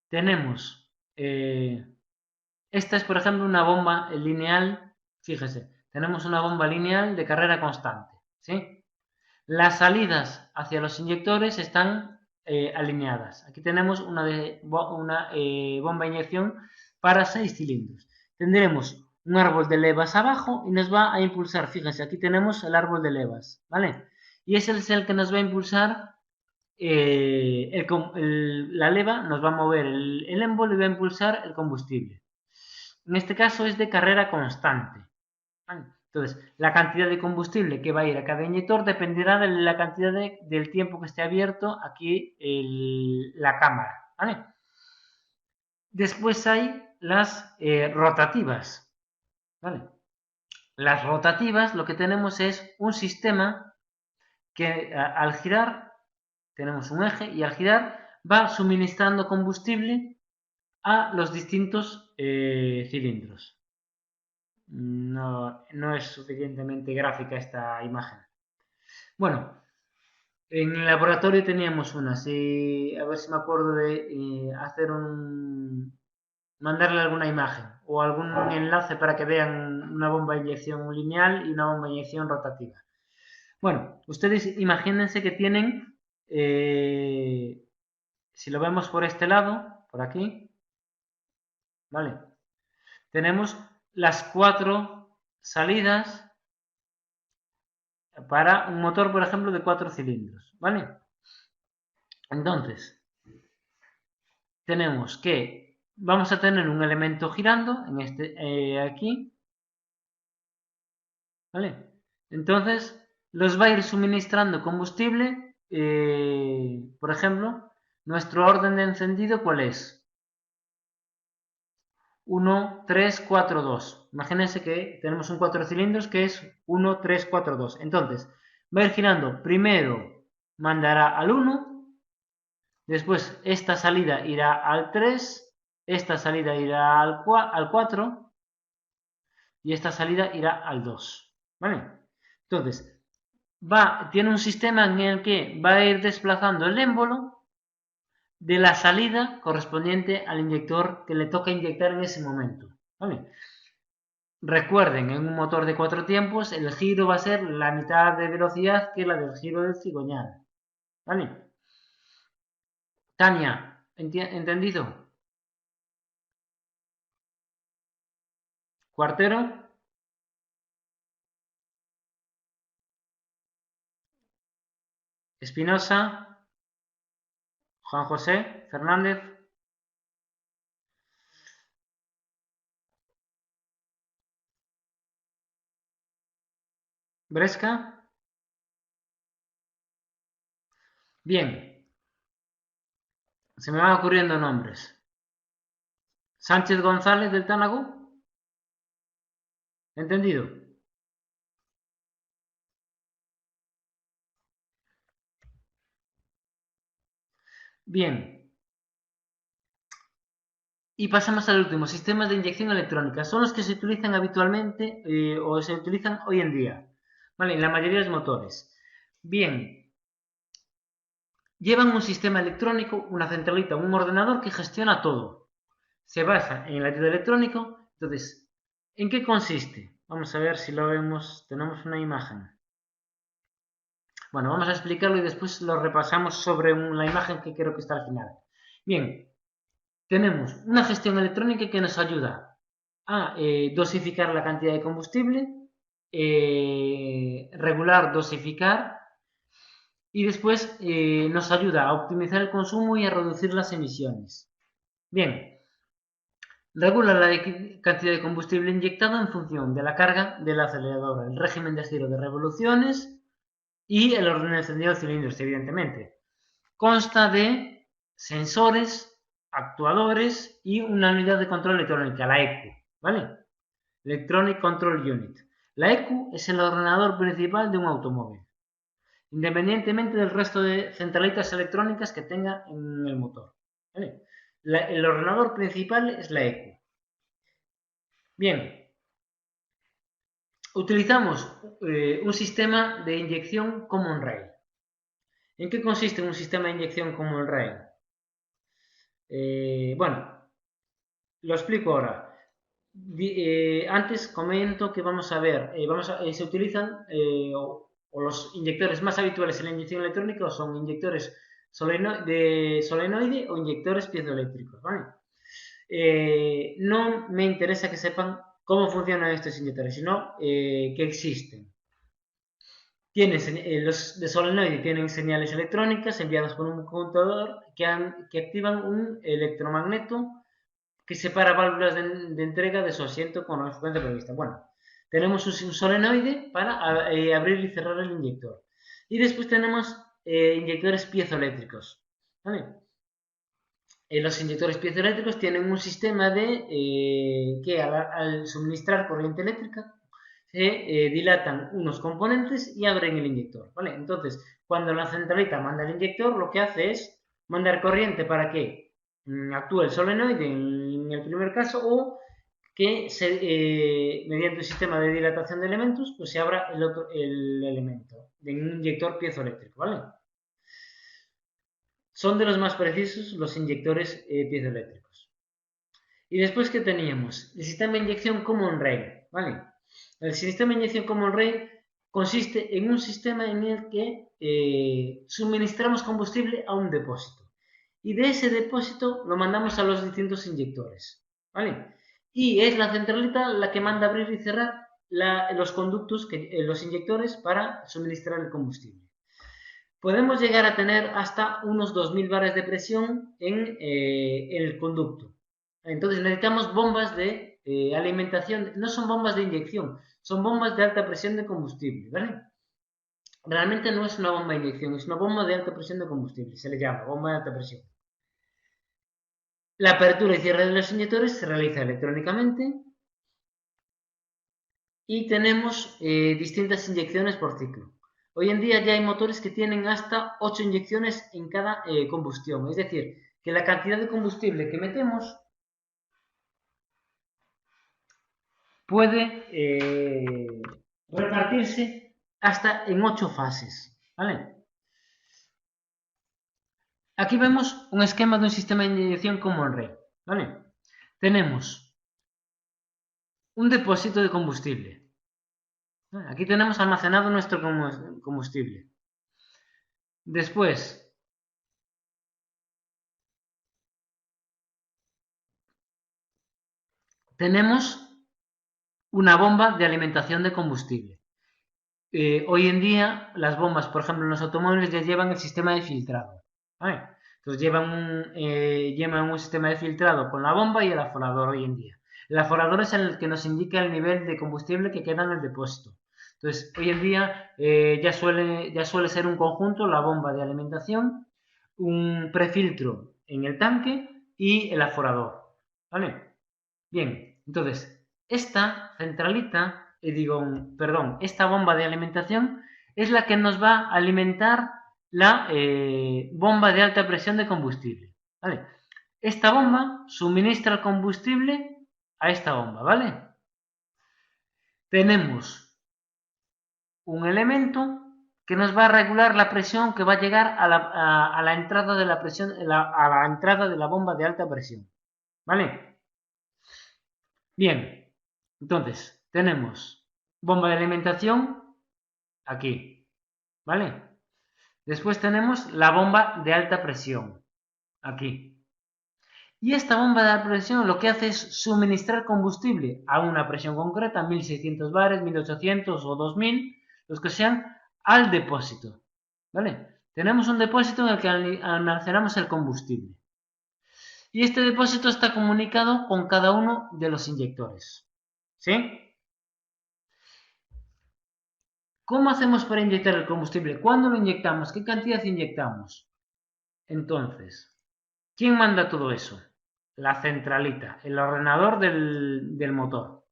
tenemos, esta es por ejemplo una bomba lineal, fíjese, tenemos una bomba lineal de carrera constante, ¿sí? Las salidas hacia los inyectores están alineadas. Aquí tenemos una bomba de inyección para 6 cilindros. Tendremos un árbol de levas abajo y nos va a impulsar. Fíjense, aquí tenemos el árbol de levas, ¿vale? Y ese es el que nos va a impulsar la leva, nos va a mover el émbolo y va a impulsar el combustible. En este caso es de carrera constante. ¿Vale? Entonces, la cantidad de combustible que va a ir a cada inyector dependerá de la cantidad del tiempo que esté abierto aquí la cámara. ¿Vale? Después hay las rotativas. ¿Vale? Las rotativas lo que tenemos es un sistema que al girar, tenemos un eje y al girar va suministrando combustible a los distintos cilindros. No es suficientemente gráfica esta imagen. Bueno, en el laboratorio teníamos unas, a ver si me acuerdo de mandarle alguna imagen o algún enlace para que vean una bomba de inyección lineal y una bomba de inyección rotativa. Bueno, ustedes imagínense que tienen, si lo vemos por este lado, por aquí, ¿vale? Tenemos las 4 salidas para un motor, por ejemplo, de 4 cilindros, ¿vale? Entonces, tenemos que vamos a tener un elemento girando en aquí, ¿vale? Entonces, los va a ir suministrando combustible, por ejemplo, nuestro orden de encendido, ¿cuál es? 1, 3, 4, 2. Imagínense que tenemos un 4 cilindros que es 1, 3, 4, 2. Entonces, va a ir girando. Primero mandará al 1, después esta salida irá al 3, esta salida irá al 4 y esta salida irá al 2. ¿Vale? Entonces, tiene un sistema en el que va a ir desplazando el émbolo de la salida correspondiente al inyector que le toca inyectar en ese momento. ¿Vale? Recuerden, en un motor de 4 tiempos, el giro va a ser la mitad de velocidad que la del giro del cigüeñal. ¿Vale? Tania, ¿entendido? Cuartero, Espinosa, Juan José, Fernández, Bresca. Bien, se me van ocurriendo nombres. Sánchez González del Tánago, ¿entendido? Bien, y pasamos al último, sistemas de inyección electrónica. Son los que se utilizan habitualmente o se utilizan hoy en día, ¿vale? En la mayoría de los motores. Bien, llevan un sistema electrónico, una centralita, un ordenador que gestiona todo. Se basa en el latido electrónico. Entonces, ¿en qué consiste? Vamos a ver si lo vemos. Tenemos una imagen. Bueno, vamos a explicarlo y después lo repasamos sobre la imagen que creo que está al final. Bien, tenemos una gestión electrónica que nos ayuda a dosificar la cantidad de combustible, regular, dosificar y después nos ayuda a optimizar el consumo y a reducir las emisiones. Bien, regula la cantidad de combustible inyectado en función de la carga del acelerador, el régimen de giro de revoluciones y el orden de encendido de cilindros, evidentemente. Consta de sensores, actuadores y una unidad de control electrónica, la ECU, ¿vale? Electronic Control Unit. La ECU es el ordenador principal de un automóvil, independientemente del resto de centralitas electrónicas que tenga en el motor. ¿Vale? El ordenador principal es la ECU. Bien, utilizamos un sistema de inyección Common Rail. ¿En qué consiste un sistema de inyección Common Rail? Bueno, lo explico ahora. Antes comento que vamos a ver, se utilizan o los inyectores más habituales en la inyección electrónica son inyectores de solenoide o inyectores piezoeléctricos, ¿vale? No me interesa que sepan cómo funcionan estos inyectores, sino que existen. Los de solenoide tienen señales electrónicas enviadas por un conmutador que activan un electromagneto que separa válvulas de entrega de su asiento con la frecuencia prevista. Bueno, tenemos un solenoide para abrir y cerrar el inyector. Y después tenemos inyectores piezoeléctricos, ¿vale? Los inyectores piezoeléctricos tienen un sistema que al suministrar corriente eléctrica se dilatan unos componentes y abren el inyector, ¿vale? Entonces, cuando la centralita manda el inyector, lo que hace es mandar corriente para que actúe el solenoide en el primer caso o que mediante un sistema de dilatación de elementos, pues se abra el elemento de un inyector piezoeléctrico, ¿vale? Son de los más precisos los inyectores piezoeléctricos. Y después, ¿qué teníamos? El sistema de inyección Common Rail, ¿vale? El sistema de inyección Common Rail consiste en un sistema en el que suministramos combustible a un depósito. Y de ese depósito lo mandamos a los distintos inyectores, ¿vale? Y es la centralita la que manda abrir y cerrar los conductos, los inyectores, para suministrar el combustible. Podemos llegar a tener hasta unos 2000 bares de presión en el conducto. Entonces necesitamos bombas de alimentación, no son bombas de inyección, son bombas de alta presión de combustible, ¿vale? Realmente no es una bomba de inyección, es una bomba de alta presión de combustible, se le llama bomba de alta presión. La apertura y cierre de los inyectores se realiza electrónicamente y tenemos distintas inyecciones por ciclo. Hoy en día ya hay motores que tienen hasta 8 inyecciones en cada combustión, es decir, que la cantidad de combustible que metemos puede repartirse hasta en 8 fases, ¿vale? Aquí vemos un esquema de un sistema de inyección Common Rail, ¿vale? Tenemos un depósito de combustible. Aquí tenemos almacenado nuestro combustible. Después tenemos una bomba de alimentación de combustible. Hoy en día las bombas, por ejemplo, en los automóviles ya llevan el sistema de filtrado, ¿vale? Entonces llevan un sistema de filtrado con la bomba y el aforador hoy en día. El aforador es el que nos indica el nivel de combustible que queda en el depósito. Entonces, hoy en día ya suele ser un conjunto la bomba de alimentación, un prefiltro en el tanque y el aforador, ¿vale? Bien, entonces, esta centralita, esta bomba de alimentación es la que nos va a alimentar la bomba de alta presión de combustible, ¿vale? Esta bomba suministra el combustible a esta bomba, ¿vale? Tenemos un elemento que nos va a regular la presión que va a llegar a la entrada de la presión, a la entrada de la bomba de alta presión, ¿vale? Bien, entonces tenemos bomba de alimentación aquí, ¿vale? Después tenemos la bomba de alta presión aquí. Y esta bomba de alta presión lo que hace es suministrar combustible a una presión concreta, 1600 bares, 1800 o 2000, los que sean, al depósito, ¿vale? Tenemos un depósito en el que almacenamos el combustible. Y este depósito está comunicado con cada uno de los inyectores, ¿sí? ¿Cómo hacemos para inyectar el combustible? ¿Cuándo lo inyectamos? ¿Qué cantidad inyectamos? Entonces, ¿quién manda todo eso? La centralita, el ordenador del motor.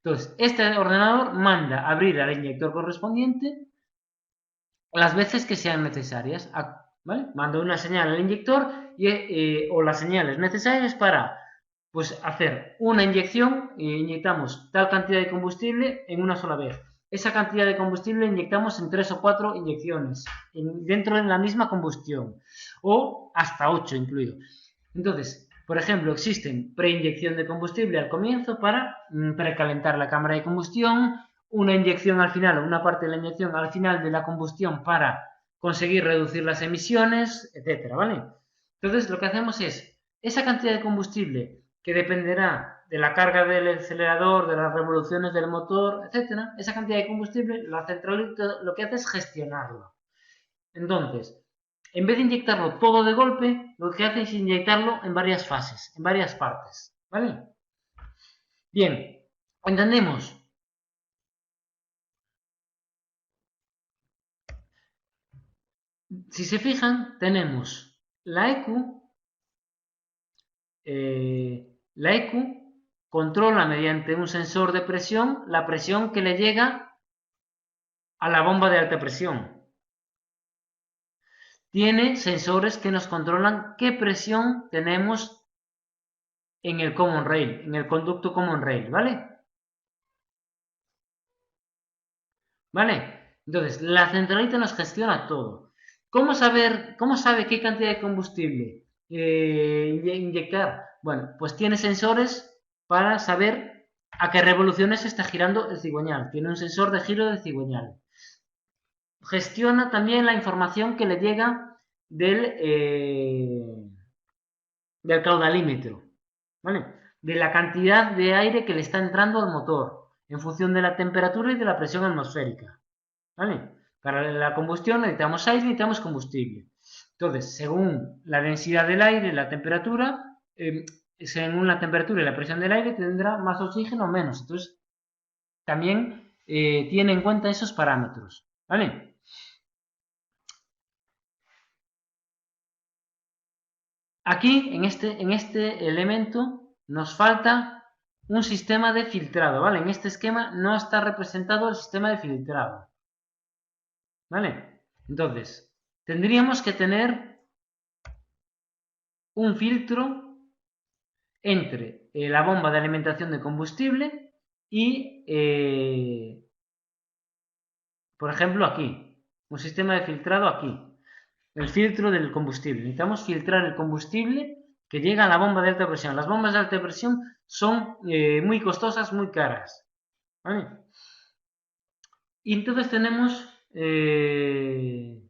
Entonces, este ordenador manda abrir al inyector correspondiente las veces que sean necesarias, ¿vale? Manda una señal al inyector o las señales necesarias para pues, hacer una inyección e inyectamos tal cantidad de combustible en una sola vez. Esa cantidad de combustible inyectamos en 3 o 4 inyecciones dentro de la misma combustión o hasta 8 incluido. Entonces, por ejemplo, existen preinyección de combustible al comienzo para precalentar la cámara de combustión una inyección al final, o una parte de la inyección al final de la combustión para conseguir reducir las emisiones, etcétera, ¿vale? Entonces, lo que hacemos es, esa cantidad de combustible que dependerá de la carga del acelerador, de las revoluciones del motor, etcétera, esa cantidad de combustible, la centralita lo que hace es gestionarlo. Entonces, en vez de inyectarlo todo de golpe, lo que hace es inyectarlo en varias fases, en varias partes, ¿vale? Bien, entendemos. Si se fijan, tenemos la EQ, la EQ controla mediante un sensor de presión la presión que le llega a la bomba de alta presión. Tiene sensores que nos controlan qué presión tenemos en el common rail, en el conducto common rail, ¿vale? ¿Vale? Entonces, la centralita nos gestiona todo. ¿Cómo sabe qué cantidad de combustible inyectar? Bueno, pues tiene sensores para saber a qué revoluciones está girando el cigüeñal. Tiene un sensor de giro del cigüeñal. Gestiona también la información que le llega del caudalímetro, ¿vale? De la cantidad de aire que le está entrando al motor, en función de la temperatura y de la presión atmosférica, ¿vale? Para la combustión necesitamos aire y necesitamos combustible. Entonces, según la densidad del aire, la temperatura, según la temperatura y la presión del aire, tendrá más oxígeno o menos. Entonces, también tiene en cuenta esos parámetros, ¿vale? Aquí, en este elemento, nos falta un sistema de filtrado, ¿vale? En este esquema no está representado el sistema de filtrado, ¿vale? Entonces, tendríamos que tener un filtro entre la bomba de alimentación de combustible y, por ejemplo, aquí, un sistema de filtrado aquí, el filtro del combustible. Necesitamos filtrar el combustible que llega a la bomba de alta presión. Las bombas de alta presión son muy costosas, muy caras, ¿vale? Y entonces tenemos que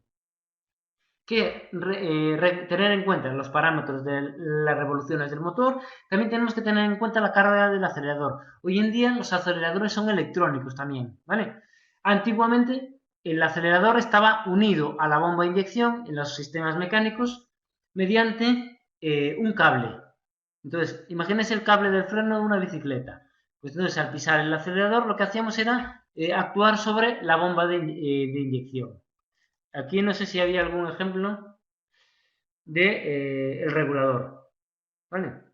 tener en cuenta los parámetros de las revoluciones del motor. También tenemos que tener en cuenta la carga del acelerador. Hoy en día los aceleradores son electrónicos también, ¿vale? Antiguamente el acelerador estaba unido a la bomba de inyección en los sistemas mecánicos mediante un cable. Entonces, imagínense el cable del freno de una bicicleta. Pues entonces, al pisar el acelerador, lo que hacíamos era actuar sobre la bomba de inyección. Aquí no sé si había algún ejemplo de el regulador, ¿vale?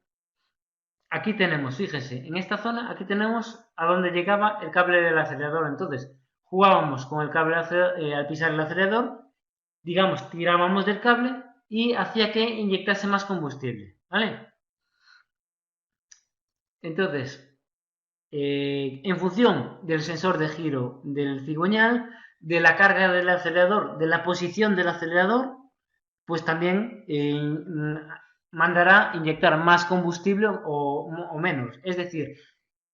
Aquí tenemos, fíjense, en esta zona, aquí tenemos a donde llegaba el cable del acelerador. Entonces, jugábamos con el cable al pisar el acelerador, digamos, tirábamos del cable y hacía que inyectase más combustible, ¿vale? Entonces, en función del sensor de giro del cigüeñal, de la carga del acelerador, de la posición del acelerador, pues también mandará inyectar más combustible o menos. Es decir,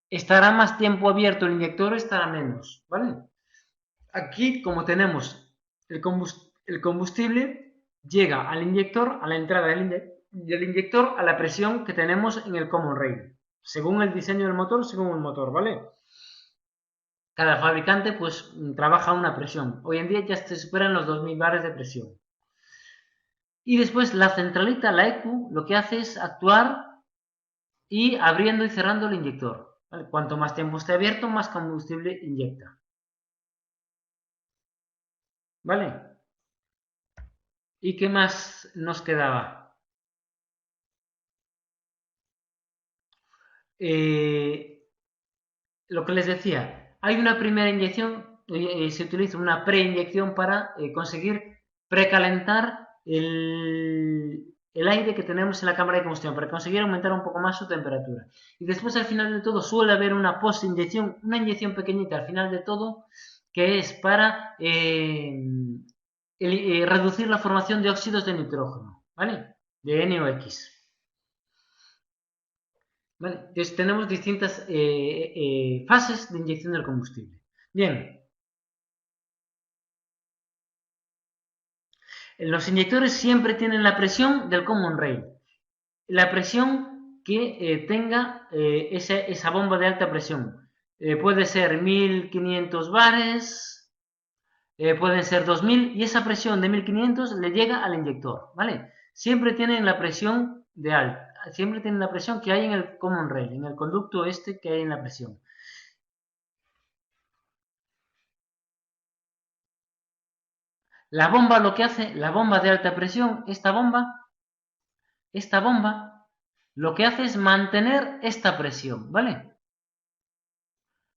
estará más tiempo abierto el inyector o estará menos, ¿vale? Aquí, como tenemos el combustible, llega al inyector, a la entrada del inyector, a la presión que tenemos en el common rail, según el diseño del motor, según el motor, ¿vale? Cada fabricante pues trabaja una presión. Hoy en día ya se superan los 2000 bares de presión. Y después la centralita, la EQ, lo que hace es actuar y abriendo y cerrando el inyector, ¿vale? Cuanto más tiempo esté abierto, más combustible inyecta, ¿vale? ¿Y qué más nos quedaba? Lo que les decía, hay una primera inyección, se utiliza una preinyección para conseguir precalentar el aire que tenemos en la cámara de combustión, para conseguir aumentar un poco más su temperatura. Y después, al final de todo, suele haber una post-inyección, una inyección pequeñita al final de todo, que es para reducir la formación de óxidos de nitrógeno, ¿vale? De NOx. ¿Vale? Entonces tenemos distintas fases de inyección del combustible. Bien, los inyectores siempre tienen la presión del common rail, la presión que tenga esa bomba de alta presión. Puede ser 1500 bares, pueden ser 2000 y esa presión de 1500 le llega al inyector, ¿vale? Siempre tienen la presión de alta, siempre tienen la presión que hay en el common rail, en el conducto este que hay en la presión. La bomba lo que hace, la bomba de alta presión, esta bomba, lo que hace es mantener esta presión, ¿vale?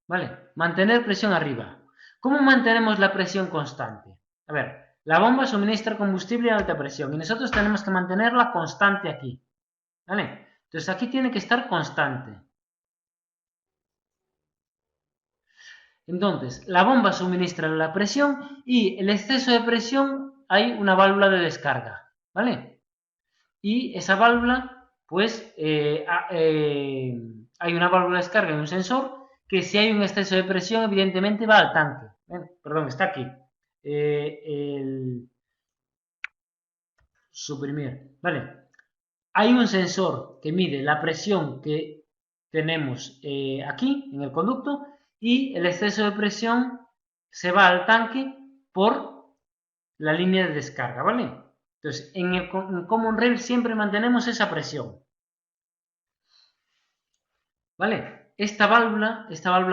¿Vale? Mantener presión arriba. ¿Cómo mantenemos la presión constante? A ver, la bomba suministra combustible a alta presión y nosotros tenemos que mantenerla constante aquí, ¿vale? Entonces aquí tiene que estar constante. Entonces, la bomba suministra la presión y el exceso de presión hay una válvula de descarga, ¿vale? Y esa válvula, pues, hay una válvula de descarga y un sensor que si hay un exceso de presión, evidentemente va al tanque. Perdón, está aquí. El suprimir, ¿vale? Hay un sensor que mide la presión que tenemos aquí en el conducto y el exceso de presión se va al tanque por la línea de descarga, ¿vale? Entonces, en el common rail siempre mantenemos esa presión, ¿vale? Esta válvula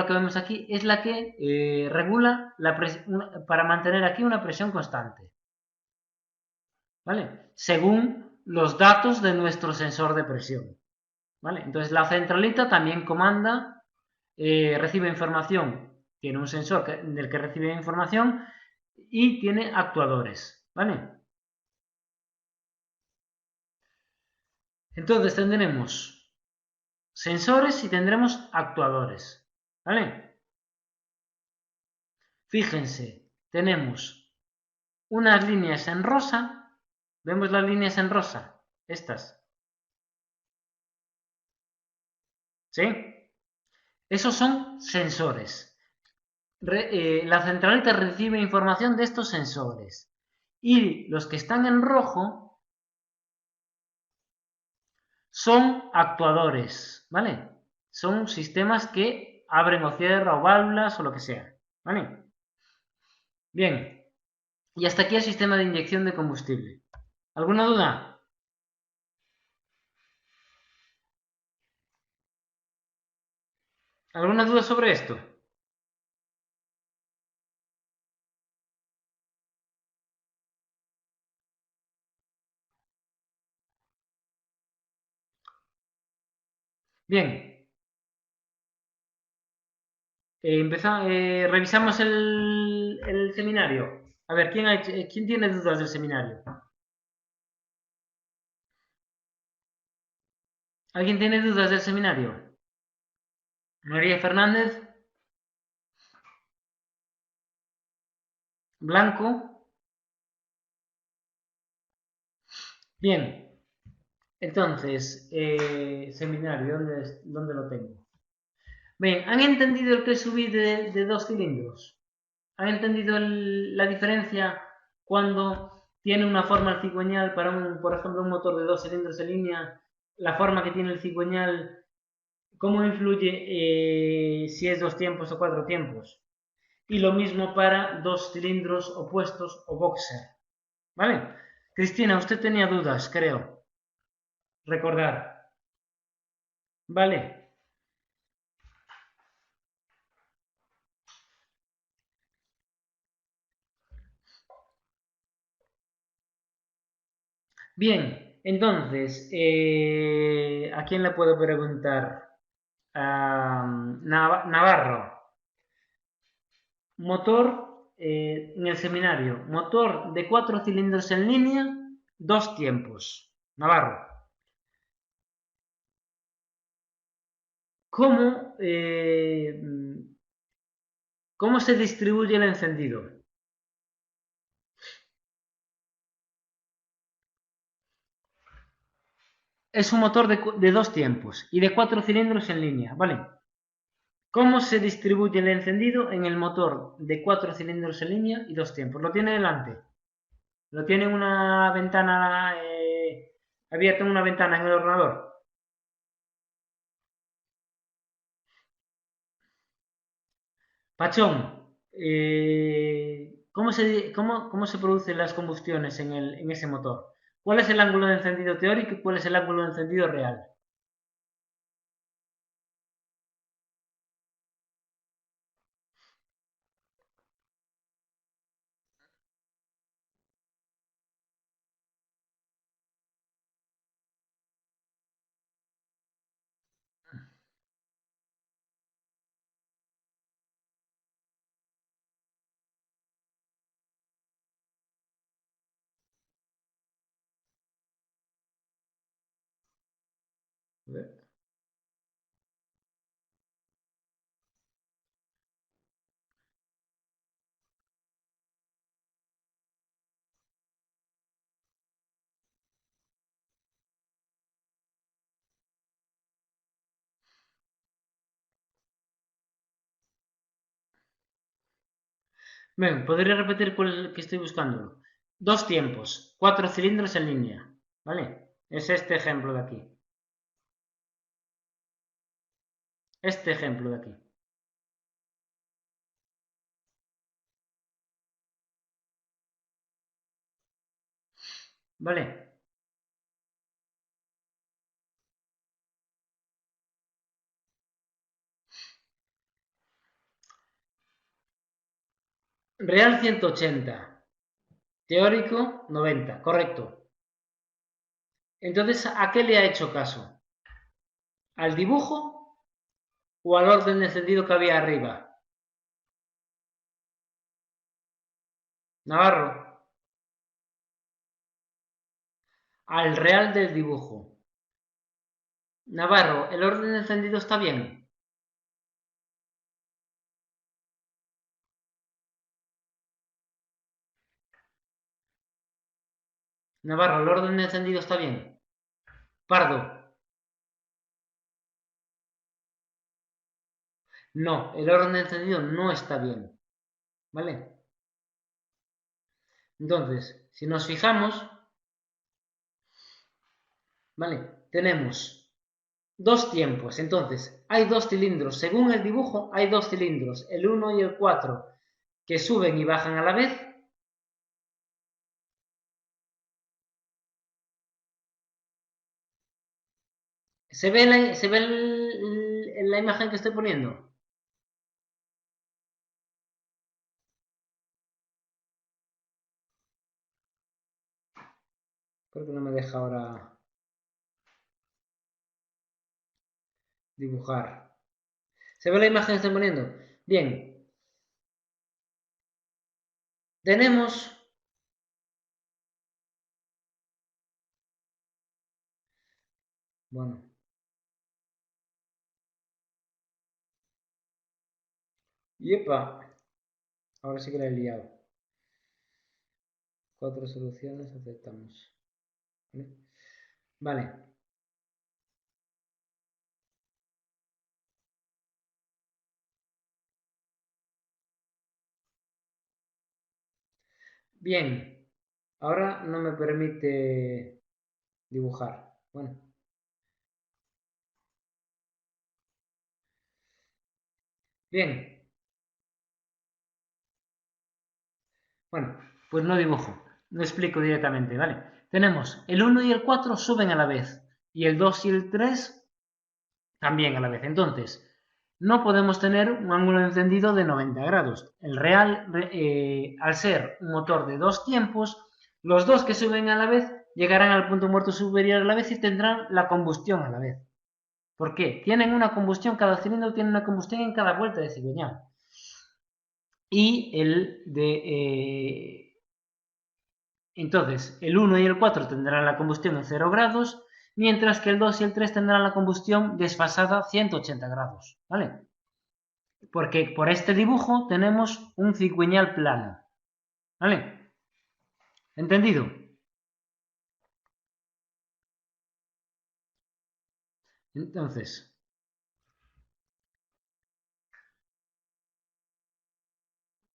que vemos aquí es la que regula para mantener aquí una presión constante, ¿vale? Según los datos de nuestro sensor de presión, ¿vale? Entonces la centralita también comanda, recibe información, tiene un sensor del que recibe información y tiene actuadores, ¿vale? Entonces tendremos sensores y tendremos actuadores, ¿vale? Fíjense, tenemos unas líneas en rosa, vemos las líneas en rosa, estas, ¿sí? Esos son sensores. La centralita recibe información de estos sensores y los que están en rojo son actuadores, ¿vale? Son sistemas que abren o cierran o válvulas o lo que sea, ¿vale? Bien, y hasta aquí el sistema de inyección de combustible. ¿Alguna duda? ¿Alguna duda sobre esto? Bien, revisamos el seminario. A ver, ¿quién tiene dudas del seminario? ¿Alguien tiene dudas del seminario? María Fernández, Blanco. Bien, entonces, seminario, ¿dónde lo tengo? Bien, ¿han entendido el que subí de 2 cilindros? ¿Han entendido la diferencia cuando tiene una forma el cigüeñal para por ejemplo, un motor de 2 cilindros en línea? La forma que tiene el cigüeñal, ¿cómo influye si es 2 tiempos o 4 tiempos? Y lo mismo para 2 cilindros opuestos o boxer. ¿Vale? Cristina, usted tenía dudas, creo. Recordar. ¿Vale? Bien, entonces, ¿a quién le puedo preguntar? Navarro. Motor, en el seminario, motor de 4 cilindros en línea, 2 tiempos. Navarro. ¿Cómo, ¿Cómo se distribuye el encendido? Es un motor de 2 tiempos y de 4 cilindros en línea, ¿vale? ¿Cómo se distribuye el encendido en el motor de 4 cilindros en línea y 2 tiempos? Lo tiene delante. Lo tiene en una ventana abierta en una ventana en el ordenador. Pachón, ¿cómo se producen las combustiones en ese motor? ¿Cuál es el ángulo de encendido teórico y cuál es el ángulo de encendido real? Bien, podría repetir cuál es el que estoy buscando. Dos tiempos, 4 cilindros en línea, ¿vale? Es este ejemplo de aquí. Este ejemplo de aquí. ¿Vale? Real 180. Teórico 90. Correcto. Entonces, ¿a qué le ha hecho caso? ¿Al dibujo o al orden de encendido que había arriba? Navarro. Al real del dibujo. Navarro, ¿el orden de encendido está bien? Navarro, ¿el orden de encendido está bien? Pardo. No, el orden de encendido no está bien. ¿Vale? Entonces, si nos fijamos, ¿vale? Tenemos dos tiempos. Entonces, hay dos cilindros. Según el dibujo, hay dos cilindros, el 1 y el 4, que suben y bajan a la vez. ¿Se ve la imagen que estoy poniendo? Creo que no me deja ahora dibujar. ¿Se ve la imagen que estoy poniendo? Bien, tenemos... Bueno, yepa, ahora sí que la he liado. Cuatro soluciones, aceptamos. ¿Vale? Vale. Bien, ahora no me permite dibujar. Bueno, bien. Bueno, pues no dibujo. Lo explico directamente, ¿vale? Tenemos el 1 y el 4 suben a la vez. Y el 2 y el 3 también a la vez. Entonces, no podemos tener un ángulo de encendido de 90 grados. El real, al ser un motor de dos tiempos, los dos que suben a la vez llegarán al punto muerto superior a la vez y tendrán la combustión a la vez. ¿Por qué? Tienen una combustión, cada cilindro tiene una combustión en cada vuelta de cigüeñal. Y entonces, el 1 y el 4 tendrán la combustión en 0 grados, mientras que el 2 y el 3 tendrán la combustión desfasada a 180 grados, ¿vale? Porque por este dibujo tenemos un cigüeñal plano, ¿vale? ¿Entendido? Entonces,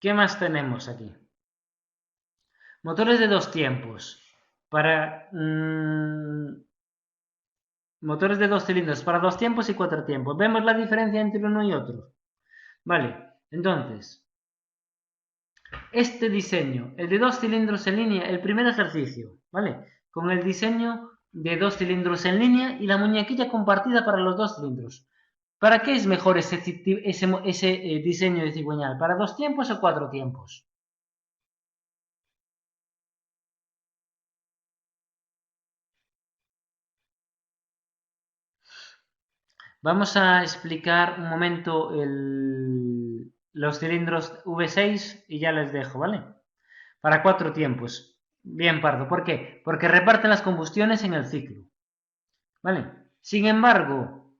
¿Qué más tenemos aquí? Motores de dos tiempos. Motores de dos cilindros para dos tiempos y cuatro tiempos. ¿Vemos la diferencia entre uno y otro? Vale, entonces, este diseño, el de dos cilindros en línea, el primer ejercicio, ¿vale? Con el diseño de dos cilindros en línea y la muñequilla compartida para los dos cilindros. ¿Para qué es mejor ese diseño de cigüeñal? ¿Para dos tiempos o cuatro tiempos? Vamos a explicar un momento los cilindros V6 y ya les dejo, ¿vale? Para cuatro tiempos. Bien, Pardo. ¿Por qué? Porque reparten las combustiones en el ciclo, ¿vale? Sin embargo,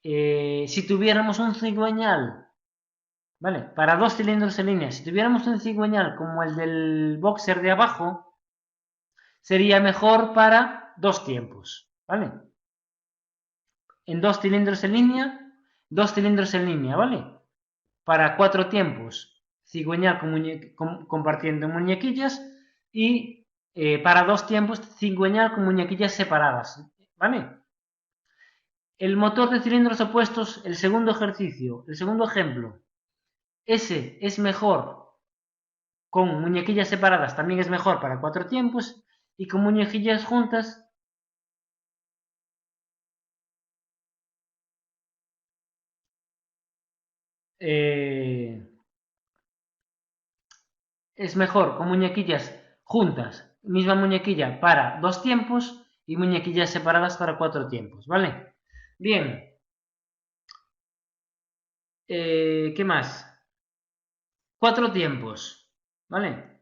si tuviéramos un cigüeñal, ¿vale? Para dos cilindros en línea, si tuviéramos un cigüeñal como el del boxer de abajo, sería mejor para dos tiempos, ¿vale? En dos cilindros en línea, ¿vale? Para cuatro tiempos, cigüeñal compartiendo muñequillas y para dos tiempos, cigüeñal con muñequillas separadas, ¿vale? El motor de cilindros opuestos, el segundo ejercicio, el segundo ejemplo, ese es mejor con muñequillas separadas, también es mejor para cuatro tiempos y con muñequillas juntas eh, es mejor con muñequillas juntas, misma muñequilla para dos tiempos y muñequillas separadas para cuatro tiempos, ¿vale? Bien, ¿qué más? Cuatro tiempos, ¿vale?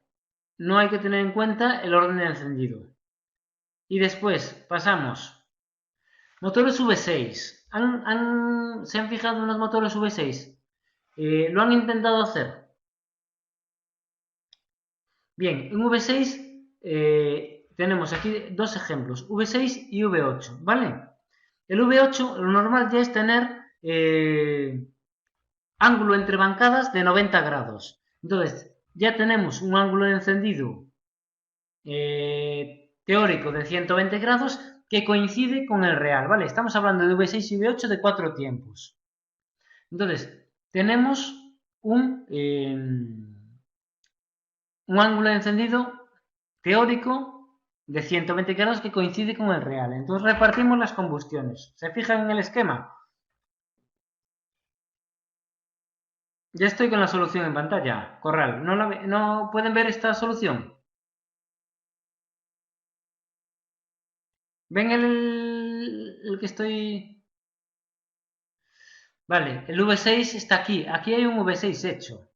No hay que tener en cuenta el orden de encendido. Y después pasamos. Motores V6. ¿Se han fijado en los motores V6? ¿Lo han intentado hacer? Bien, en V6 tenemos aquí dos ejemplos, V6 y V8, ¿vale? El V8 lo normal ya es tener ángulo entre bancadas de 90 grados. Entonces, ya tenemos un ángulo de encendido teórico de 120 grados que coincide con el real, ¿vale? Estamos hablando de V6 y V8 de cuatro tiempos. Entonces, tenemos un ángulo de encendido teórico de 120 grados que coincide con el real. Entonces repartimos las combustiones. ¿Se fijan en el esquema? Ya estoy con la solución en pantalla, Corral. ¿No pueden ver esta solución? ¿Ven el que estoy...? Vale, el V6 está aquí. Aquí hay un V6 hecho.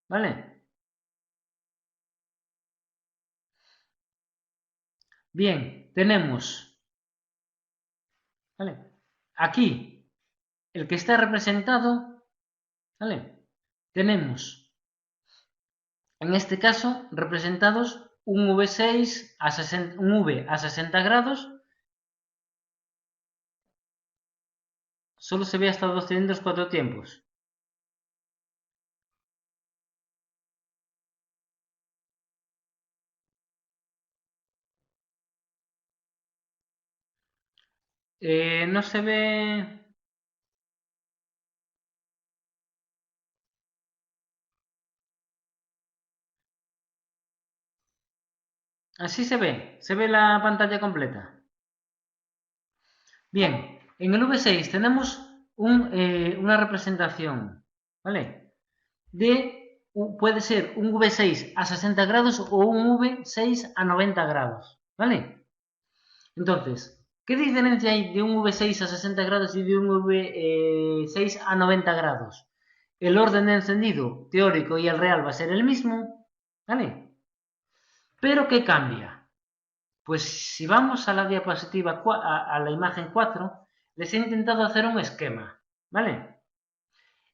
¿Vale? Bien, tenemos... ¿Vale? Aquí, el que está representado... ¿Vale? Tenemos, en este caso, representados un V6 a 60, un V a 60 grados. Solo se ve hasta dos cilindros, cuatro tiempos. No se ve... Así se ve la pantalla completa. Bien, en el V6 tenemos una representación, ¿vale? Puede ser un V6 a 60 grados o un V6 a 90 grados, ¿vale? Entonces, ¿qué diferencia hay de un V6 a 60 grados y de un V6 a 90 grados? El orden de encendido teórico y el real va a ser el mismo, ¿vale? ¿Pero qué cambia? Pues si vamos a la diapositiva, a la imagen 4, les he intentado hacer un esquema, ¿vale?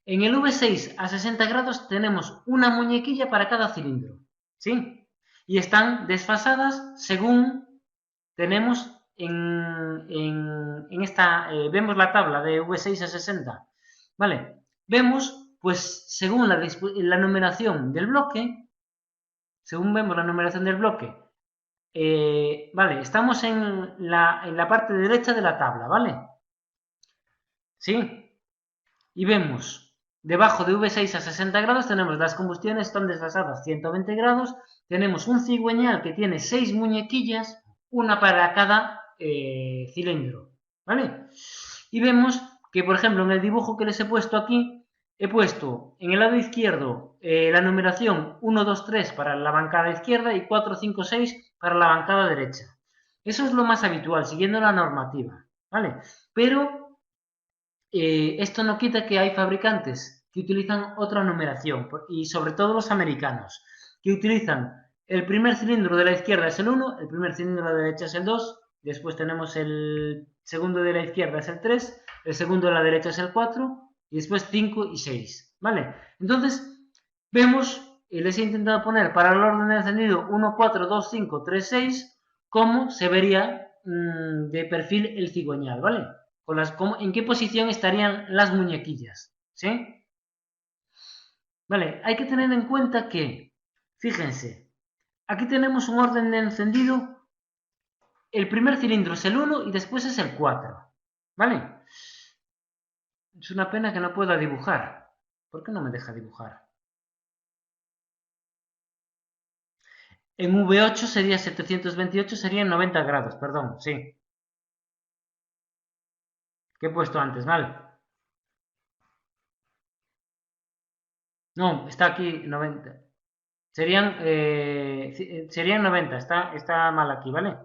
En el V6 a 60 grados tenemos una muñequilla para cada cilindro, ¿sí? Y están desfasadas según tenemos en esta, vemos la tabla de V6 a 60, ¿vale? Vemos pues según la numeración del bloque, según vemos la numeración del bloque, vale, estamos en la parte derecha de la tabla, ¿vale? ¿Sí? Y vemos, debajo de V6 a 60 grados tenemos las combustiones, están desfasadas 120 grados, tenemos un cigüeñal que tiene 6 muñequillas, una para cada cilindro, ¿vale? Y vemos que, por ejemplo, en el dibujo que les he puesto aquí, he puesto en el lado izquierdo la numeración 1, 2, 3 para la bancada izquierda y 4, 5, 6 para la bancada derecha. Eso es lo más habitual, siguiendo la normativa, ¿vale? Pero esto no quita que hay fabricantes que utilizan otra numeración, y sobre todo los americanos, que utilizan el primer cilindro de la izquierda es el 1, el primer cilindro de la derecha es el 2, después tenemos el segundo de la izquierda es el 3, el segundo de la derecha es el 4, y después 5 y 6, ¿vale? Entonces, vemos, les he intentado poner para el orden de encendido 1, 4, 2, 5, 3, 6, cómo se vería de perfil el cigüeñal, ¿vale? ¿En qué posición estarían las muñequillas? ¿Sí? Vale, hay que tener en cuenta que, fíjense, aquí tenemos un orden de encendido, el primer cilindro es el 1 y después es el 4, ¿vale? Es una pena que no pueda dibujar. ¿Por qué no me deja dibujar? En V8 sería 728, serían 90 grados, perdón, sí. ¿Qué he puesto antes? Mal. No, está aquí 90. Serían 90, está mal aquí, ¿vale?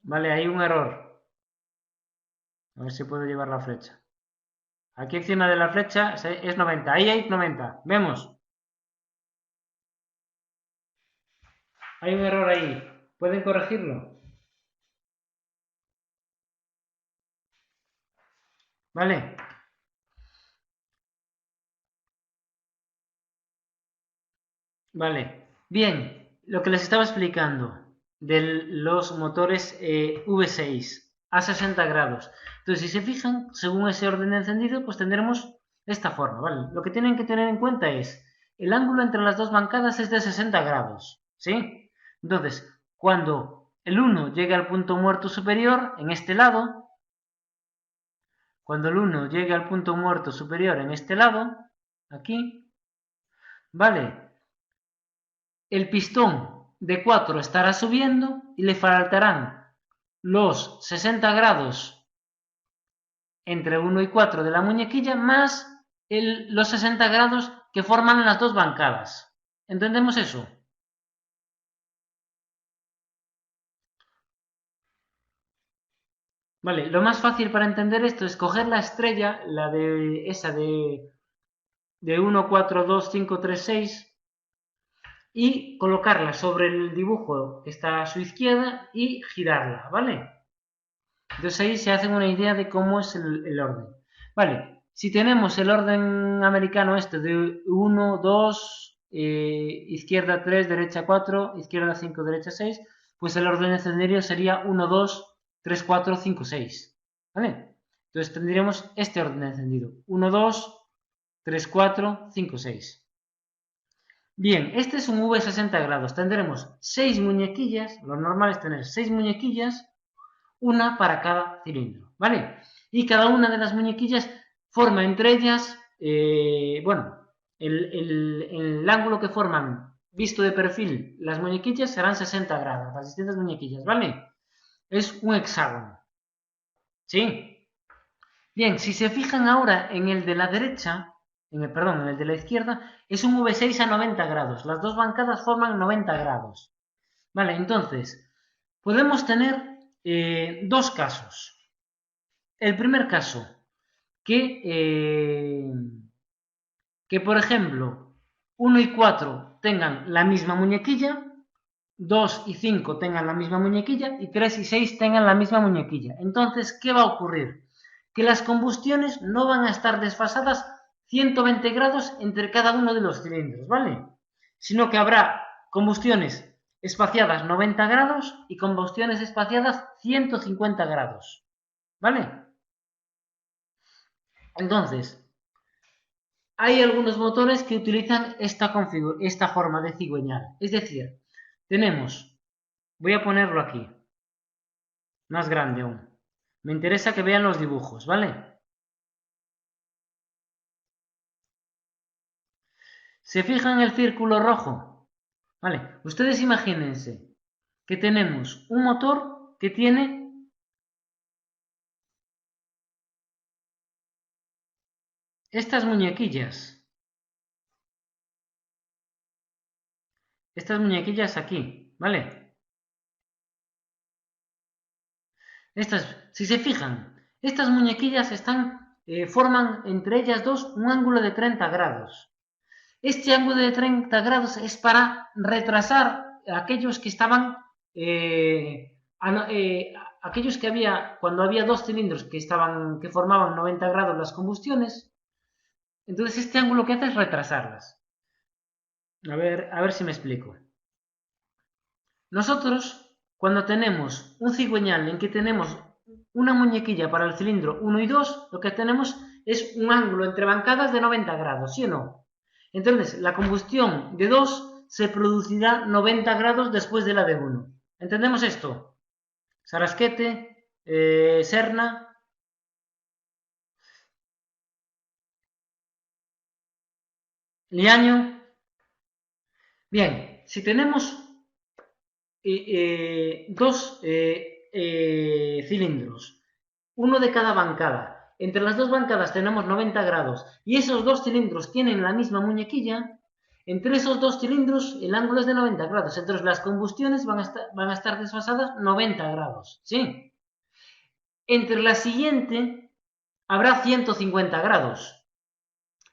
Vale, hay un error. A ver si puedo llevar la flecha. Aquí encima de la flecha es 90. Ahí hay 90. Vemos. Hay un error ahí. ¿Pueden corregirlo? Vale. Vale. Bien. Lo que les estaba explicando de los motores V6 a 60 grados. Entonces, si se fijan, según ese orden de encendido, pues tendremos esta forma, ¿vale? Lo que tienen que tener en cuenta es el ángulo entre las dos bancadas es de 60 grados, ¿sí? Entonces, cuando el 1 llegue al punto muerto superior, en este lado, cuando el 1 llegue al punto muerto superior en este lado, aquí, ¿vale? El pistón de 4 estará subiendo y le faltarán los 60 grados entre 1 y 4 de la muñequilla más los 60 grados que forman las dos bancadas. ¿Entendemos eso? Vale, lo más fácil para entender esto es coger la estrella, la de esa de 1, 4, 2, 5, 3, 6, y colocarla sobre el dibujo que está a su izquierda y girarla, ¿vale? Entonces ahí se hacen una idea de cómo es el orden. Vale, si tenemos el orden americano este de 1, 2, izquierda 3, derecha 4, izquierda 5, derecha 6, pues el orden encendido sería 1, 2, 3, 4, 5, 6. ¿Vale? Entonces tendríamos este orden de encendido. 1, 2, 3, 4, 5, 6. Bien, este es un V60 grados. Tendremos 6 muñequillas. Lo normal es tener 6 muñequillas, una para cada cilindro, ¿vale? Y cada una de las muñequillas forma entre ellas, bueno, el ángulo que forman visto de perfil las muñequillas serán 60 grados, las distintas muñequillas, ¿vale? Es un hexágono, ¿sí? Bien, si se fijan ahora en el de la derecha, perdón, en el de la izquierda, es un V6 a 90 grados, las dos bancadas forman 90 grados, ¿vale? Entonces, podemos tener dos casos. El primer caso, que, por ejemplo, 1 y 4 tengan la misma muñequilla, 2 y 5 tengan la misma muñequilla y 3 y 6 tengan la misma muñequilla. Entonces, ¿qué va a ocurrir? Que las combustiones no van a estar desfasadas 120 grados entre cada uno de los cilindros, ¿vale? Sino que habrá combustiones espaciadas 90 grados y combustiones espaciadas 150 grados, ¿vale? Entonces, hay algunos motores que utilizan esta forma de cigüeñal. Es decir, tenemos, voy a ponerlo aquí, más grande aún. Me interesa que vean los dibujos, ¿vale? ¿Se fijan en el círculo rojo? Vale, ustedes imagínense que tenemos un motor que tiene estas muñequillas. Estas muñequillas aquí, ¿vale? Si se fijan, estas muñequillas forman entre ellas dos un ángulo de 30 grados. Este ángulo de 30 grados es para retrasar a aquellos que estaban, aquellos que había, cuando había dos cilindros que formaban 90 grados las combustiones, entonces este ángulo que hace es retrasarlas. A ver si me explico. Nosotros, cuando tenemos un cigüeñal en que tenemos una muñequilla para el cilindro 1 y 2, lo que tenemos es un ángulo entre bancadas de 90 grados, ¿sí o no? Entonces, la combustión de 2 se producirá 90 grados después de la de 1. ¿Entendemos esto? Sarasquete, Serna. Liaño. Bien, si tenemos dos cilindros, uno de cada bancada. Entre las dos bancadas tenemos 90 grados y esos dos cilindros tienen la misma muñequilla. Entre esos dos cilindros el ángulo es de 90 grados. Entonces las combustiones van a estar desfasadas 90 grados. ¿Sí? Entre la siguiente habrá 150 grados.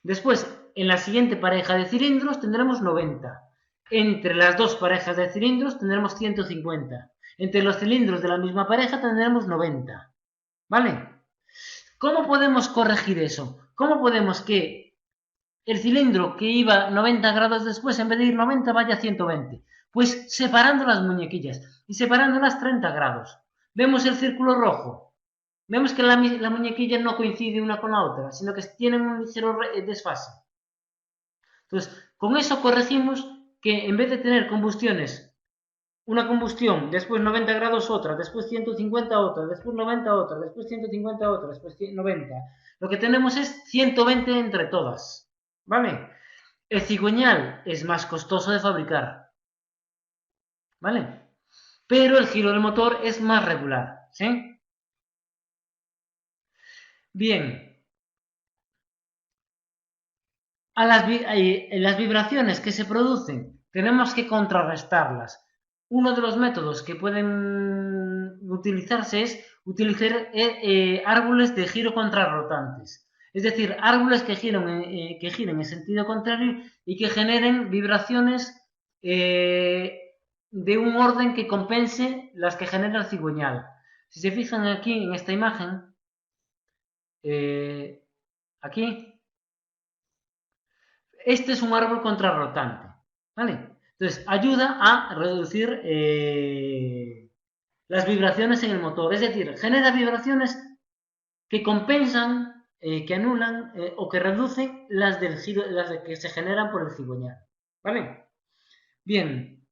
Después, en la siguiente pareja de cilindros tendremos 90. Entre las dos parejas de cilindros tendremos 150. Entre los cilindros de la misma pareja tendremos 90. ¿Vale? ¿Cómo podemos corregir eso? ¿Cómo podemos que el cilindro que iba 90 grados después, en vez de ir 90, vaya a 120? Pues separando las muñequillas y separándolas 30 grados. Vemos el círculo rojo. Vemos que la muñequilla no coincide una con la otra, sino que tienen un ligero desfase. Entonces, con eso corregimos que en vez de tener una combustión, después 90 grados otra, después 150 otra, después 90 otra, después 150 otra, después 90. Lo que tenemos es 120 entre todas, ¿vale? El cigüeñal es más costoso de fabricar, ¿vale? Pero el giro del motor es más regular, ¿sí? Bien. Las vibraciones que se producen tenemos que contrarrestarlas. Uno de los métodos que pueden utilizarse es utilizar árboles de giro contrarrotantes. Es decir, árboles que giren en sentido contrario y que generen vibraciones de un orden que compense las que genera el cigüeñal. Si se fijan aquí en esta imagen, aquí, este es un árbol contrarrotante, ¿vale? Entonces, ayuda a reducir las vibraciones en el motor, es decir, genera vibraciones que compensan, que anulan o que reducen las que se generan por el cigüeñal, ¿vale? Bien,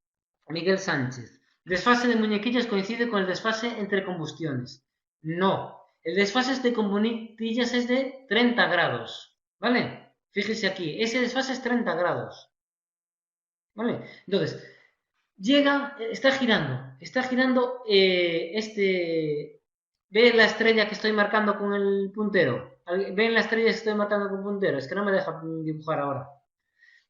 Miguel Sánchez. Desfase de muñequillas coincide con el desfase entre combustiones. No, el desfase de combustillas es de 30 grados, ¿vale? Fíjese aquí, ese desfase es 30 grados. ¿Vale? Entonces, está girando ¿Ve la estrella que estoy marcando con el puntero? ¿Ven la estrella que estoy marcando con el puntero? Es que no me deja dibujar ahora.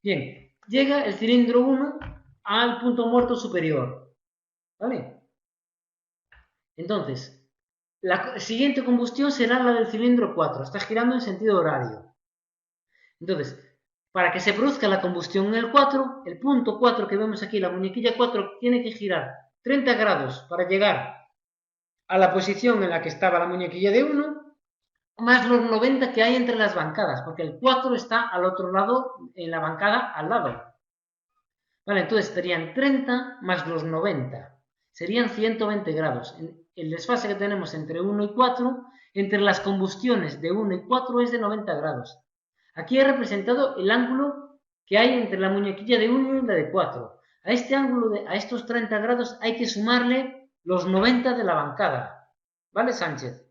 Bien, llega el cilindro 1 al punto muerto superior. ¿Vale? Entonces, la siguiente combustión será la del cilindro 4. Está girando en sentido horario. Entonces, para que se produzca la combustión en el 4, el punto 4 que vemos aquí, la muñequilla 4, tiene que girar 30 grados para llegar a la posición en la que estaba la muñequilla de 1, más los 90 que hay entre las bancadas, porque el 4 está al otro lado, en la bancada al lado. Vale, entonces estarían 30 más los 90. serían 120 grados. El desfase que tenemos entre 1 y 4, entre las combustiones de 1 y 4 es de 90 grados. Aquí he representado el ángulo que hay entre la muñequilla de 1 y la de 4. A este ángulo, a estos 30 grados, hay que sumarle los 90 de la bancada. ¿Vale, Sánchez?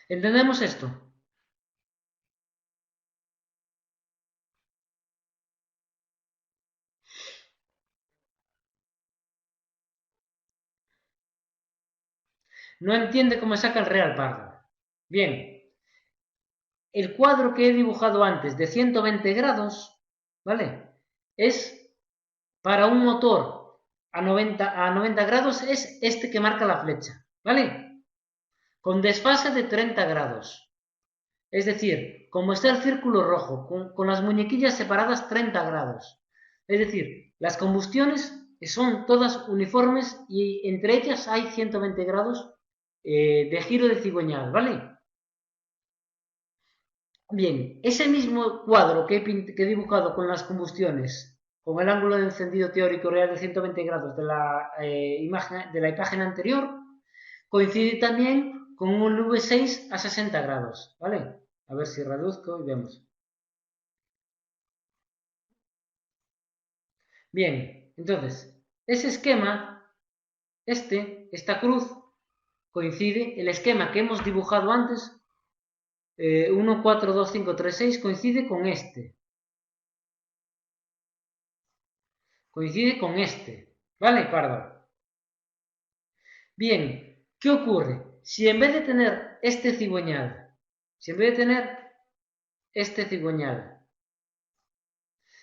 ¿Entendemos esto? No entiende cómo saca el real, Pardo. Bien, el cuadro que he dibujado antes de 120 grados, ¿vale? Es para un motor a 90 grados, es este que marca la flecha, ¿vale? Con desfase de 30 grados. Es decir, como está el círculo rojo, con las muñequillas separadas 30 grados. Es decir, las combustiones son todas uniformes y entre ellas hay 120 grados de giro de cigüeñal, ¿vale? Bien, ese mismo cuadro que he dibujado con las combustiones, con el ángulo de encendido teórico real de 120 grados de la imagen anterior, coincide también con un V6 a 60 grados, ¿vale? A ver si reduzco y vemos. Bien, entonces, ese esquema, esta cruz, coincide, el esquema que hemos dibujado antes, 1, 4, 2, 5, 3, 6, coincide con este. Coincide con este. ¿Vale, Pardo? Bien, ¿qué ocurre? Si en vez de tener este cigüeñal, si en vez de tener este cigüeñal,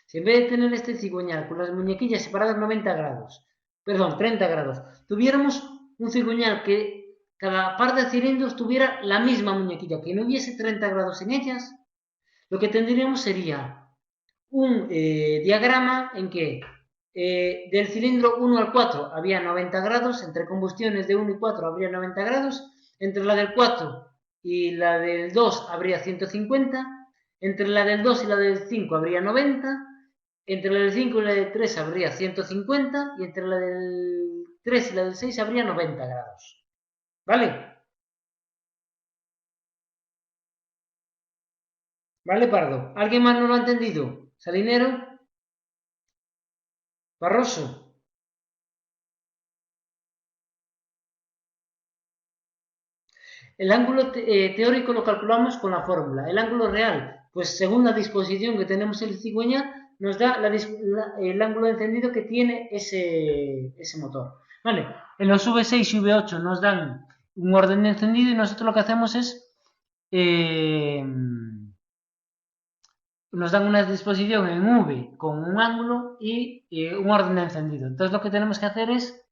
si en vez de tener este cigüeñal con las muñequillas separadas 90 grados, perdón, 30 grados, tuviéramos un cigüeñal que cada par de cilindros tuviera la misma muñequilla, que no hubiese 30 grados en ellas, lo que tendríamos sería un diagrama en que del cilindro 1 al 4 había 90 grados, entre combustiones de 1 y 4 habría 90 grados, entre la del 4 y la del 2 habría 150, entre la del 2 y la del 5 habría 90, entre la del 5 y la del 3 habría 150 y entre la del 3 y la del 6 habría 90 grados. ¿Vale? ¿Vale, Pardo? ¿Alguien más no lo ha entendido? ¿Salinero? ¿Barroso? El ángulo teórico lo calculamos con la fórmula. El ángulo real, pues según la disposición que tenemos en el cigüeñal, nos da el ángulo de encendido que tiene ese motor. ¿Vale? En los V6 y V8 nos dan un orden de encendido y nosotros lo que hacemos es nos dan una disposición en V con un ángulo y un orden de encendido. Entonces lo que tenemos que hacer es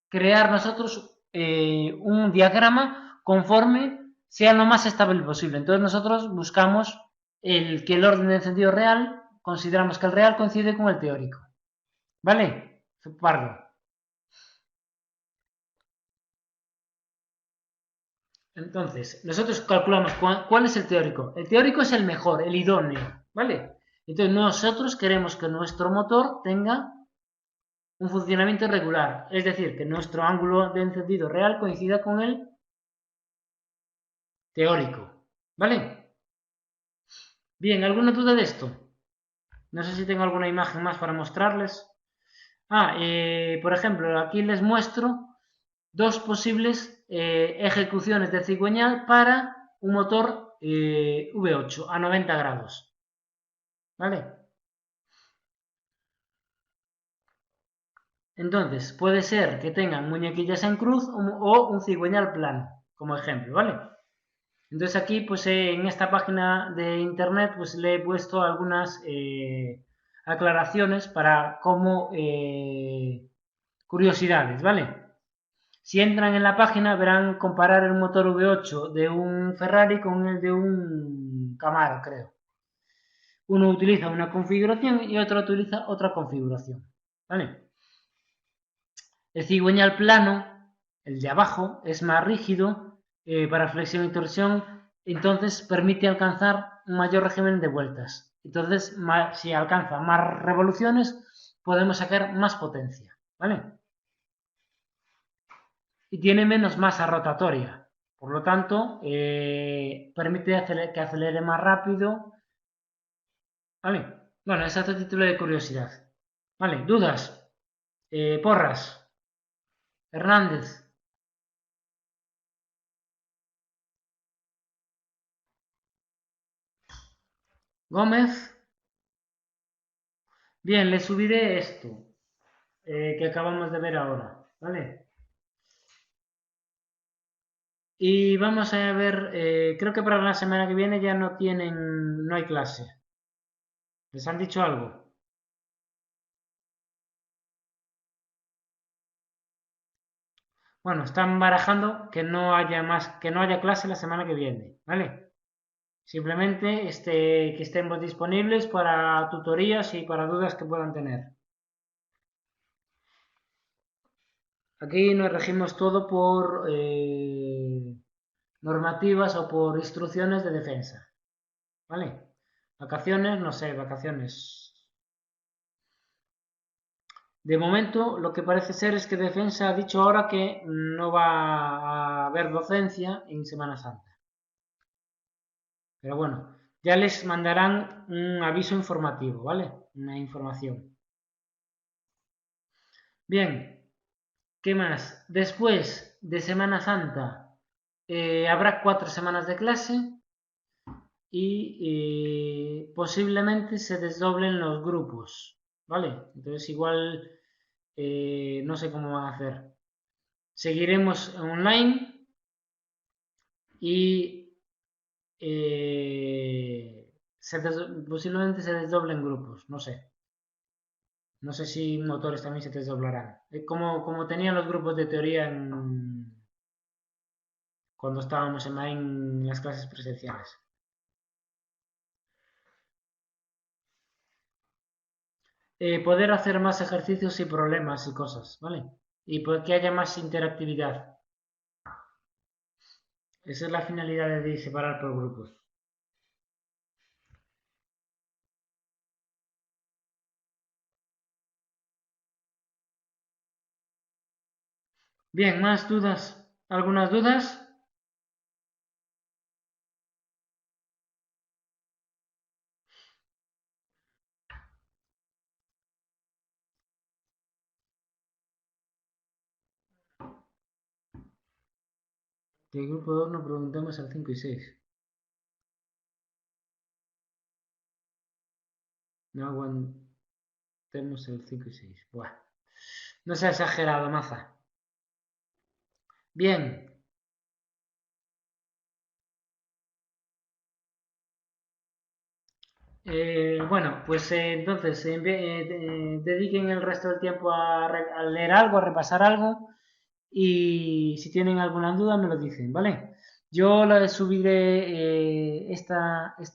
crear nosotros un diagrama conforme sea lo más estable posible. Entonces nosotros buscamos que el orden de encendido real, consideramos que el real coincide con el teórico. ¿Vale? Pardo. Entonces, nosotros calculamos cuál es el teórico. El teórico es el mejor, el idóneo. ¿Vale? Entonces nosotros queremos que nuestro motor tenga un funcionamiento regular, es decir, que nuestro ángulo de encendido real coincida con el teórico. ¿Vale? Bien, ¿alguna duda de esto? No sé si tengo alguna imagen más para mostrarles. Por ejemplo, aquí les muestro dos posibles ejecuciones de cigüeñal para un motor V8 a 90 grados. ¿Vale? Entonces, puede ser que tengan muñequillas en cruz o un cigüeñal plano, como ejemplo, ¿vale? Entonces aquí, pues en esta página de internet, pues le he puesto algunas aclaraciones para como curiosidades, ¿vale? Si entran en la página verán comparar el motor V8 de un Ferrari con el de un Camaro, creo. Uno utiliza una configuración y otro utiliza otra configuración, ¿vale? El cigüeñal plano, el de abajo, es más rígido para flexión y torsión, entonces permite alcanzar un mayor régimen de vueltas. Entonces, si alcanza más revoluciones, podemos sacar más potencia, ¿vale? Y tiene menos masa rotatoria. Por lo tanto, permite que acelere más rápido. ¿Vale? Bueno, ese es a título de curiosidad. ¿Vale? ¿Dudas? Porras. Hernández. Gómez. Bien, le subiré esto que acabamos de ver ahora. ¿Vale? Y vamos a ver, creo que para la semana que viene ya no hay clase. ¿Les han dicho algo? Bueno, están barajando que no haya clase la semana que viene, ¿vale? Simplemente que estemos disponibles para tutorías y para dudas que puedan tener. Aquí nos regimos todo por normativas o por instrucciones de defensa, ¿vale? Vacaciones, no sé, vacaciones. De momento, lo que parece ser es que Defensa ha dicho ahora que no va a haber docencia en Semana Santa. Pero bueno, ya les mandarán un aviso informativo, ¿vale? Una información. Bien, ¿qué más? Después de Semana Santa habrá 4 semanas de clase y posiblemente se desdoblen los grupos, ¿vale? Entonces igual no sé cómo van a hacer. Seguiremos online y posiblemente se desdoblen grupos, no sé. No sé si motores también se desdoblarán. Como tenían los grupos de teoría cuando estábamos en las clases presenciales. Poder hacer más ejercicios y problemas y cosas, ¿vale? Y que haya más interactividad. Esa es la finalidad de separar por grupos. Bien, ¿más dudas? ¿Algunas dudas? Del grupo 2 nos preguntamos al 5 y 6. No aguantemos el 5 y 6. Buah. No se ha exagerado, maza. Bien. Bueno, pues entonces dediquen el resto del tiempo a leer algo, a repasar algo y si tienen alguna duda me lo dicen, ¿vale? Yo la subiré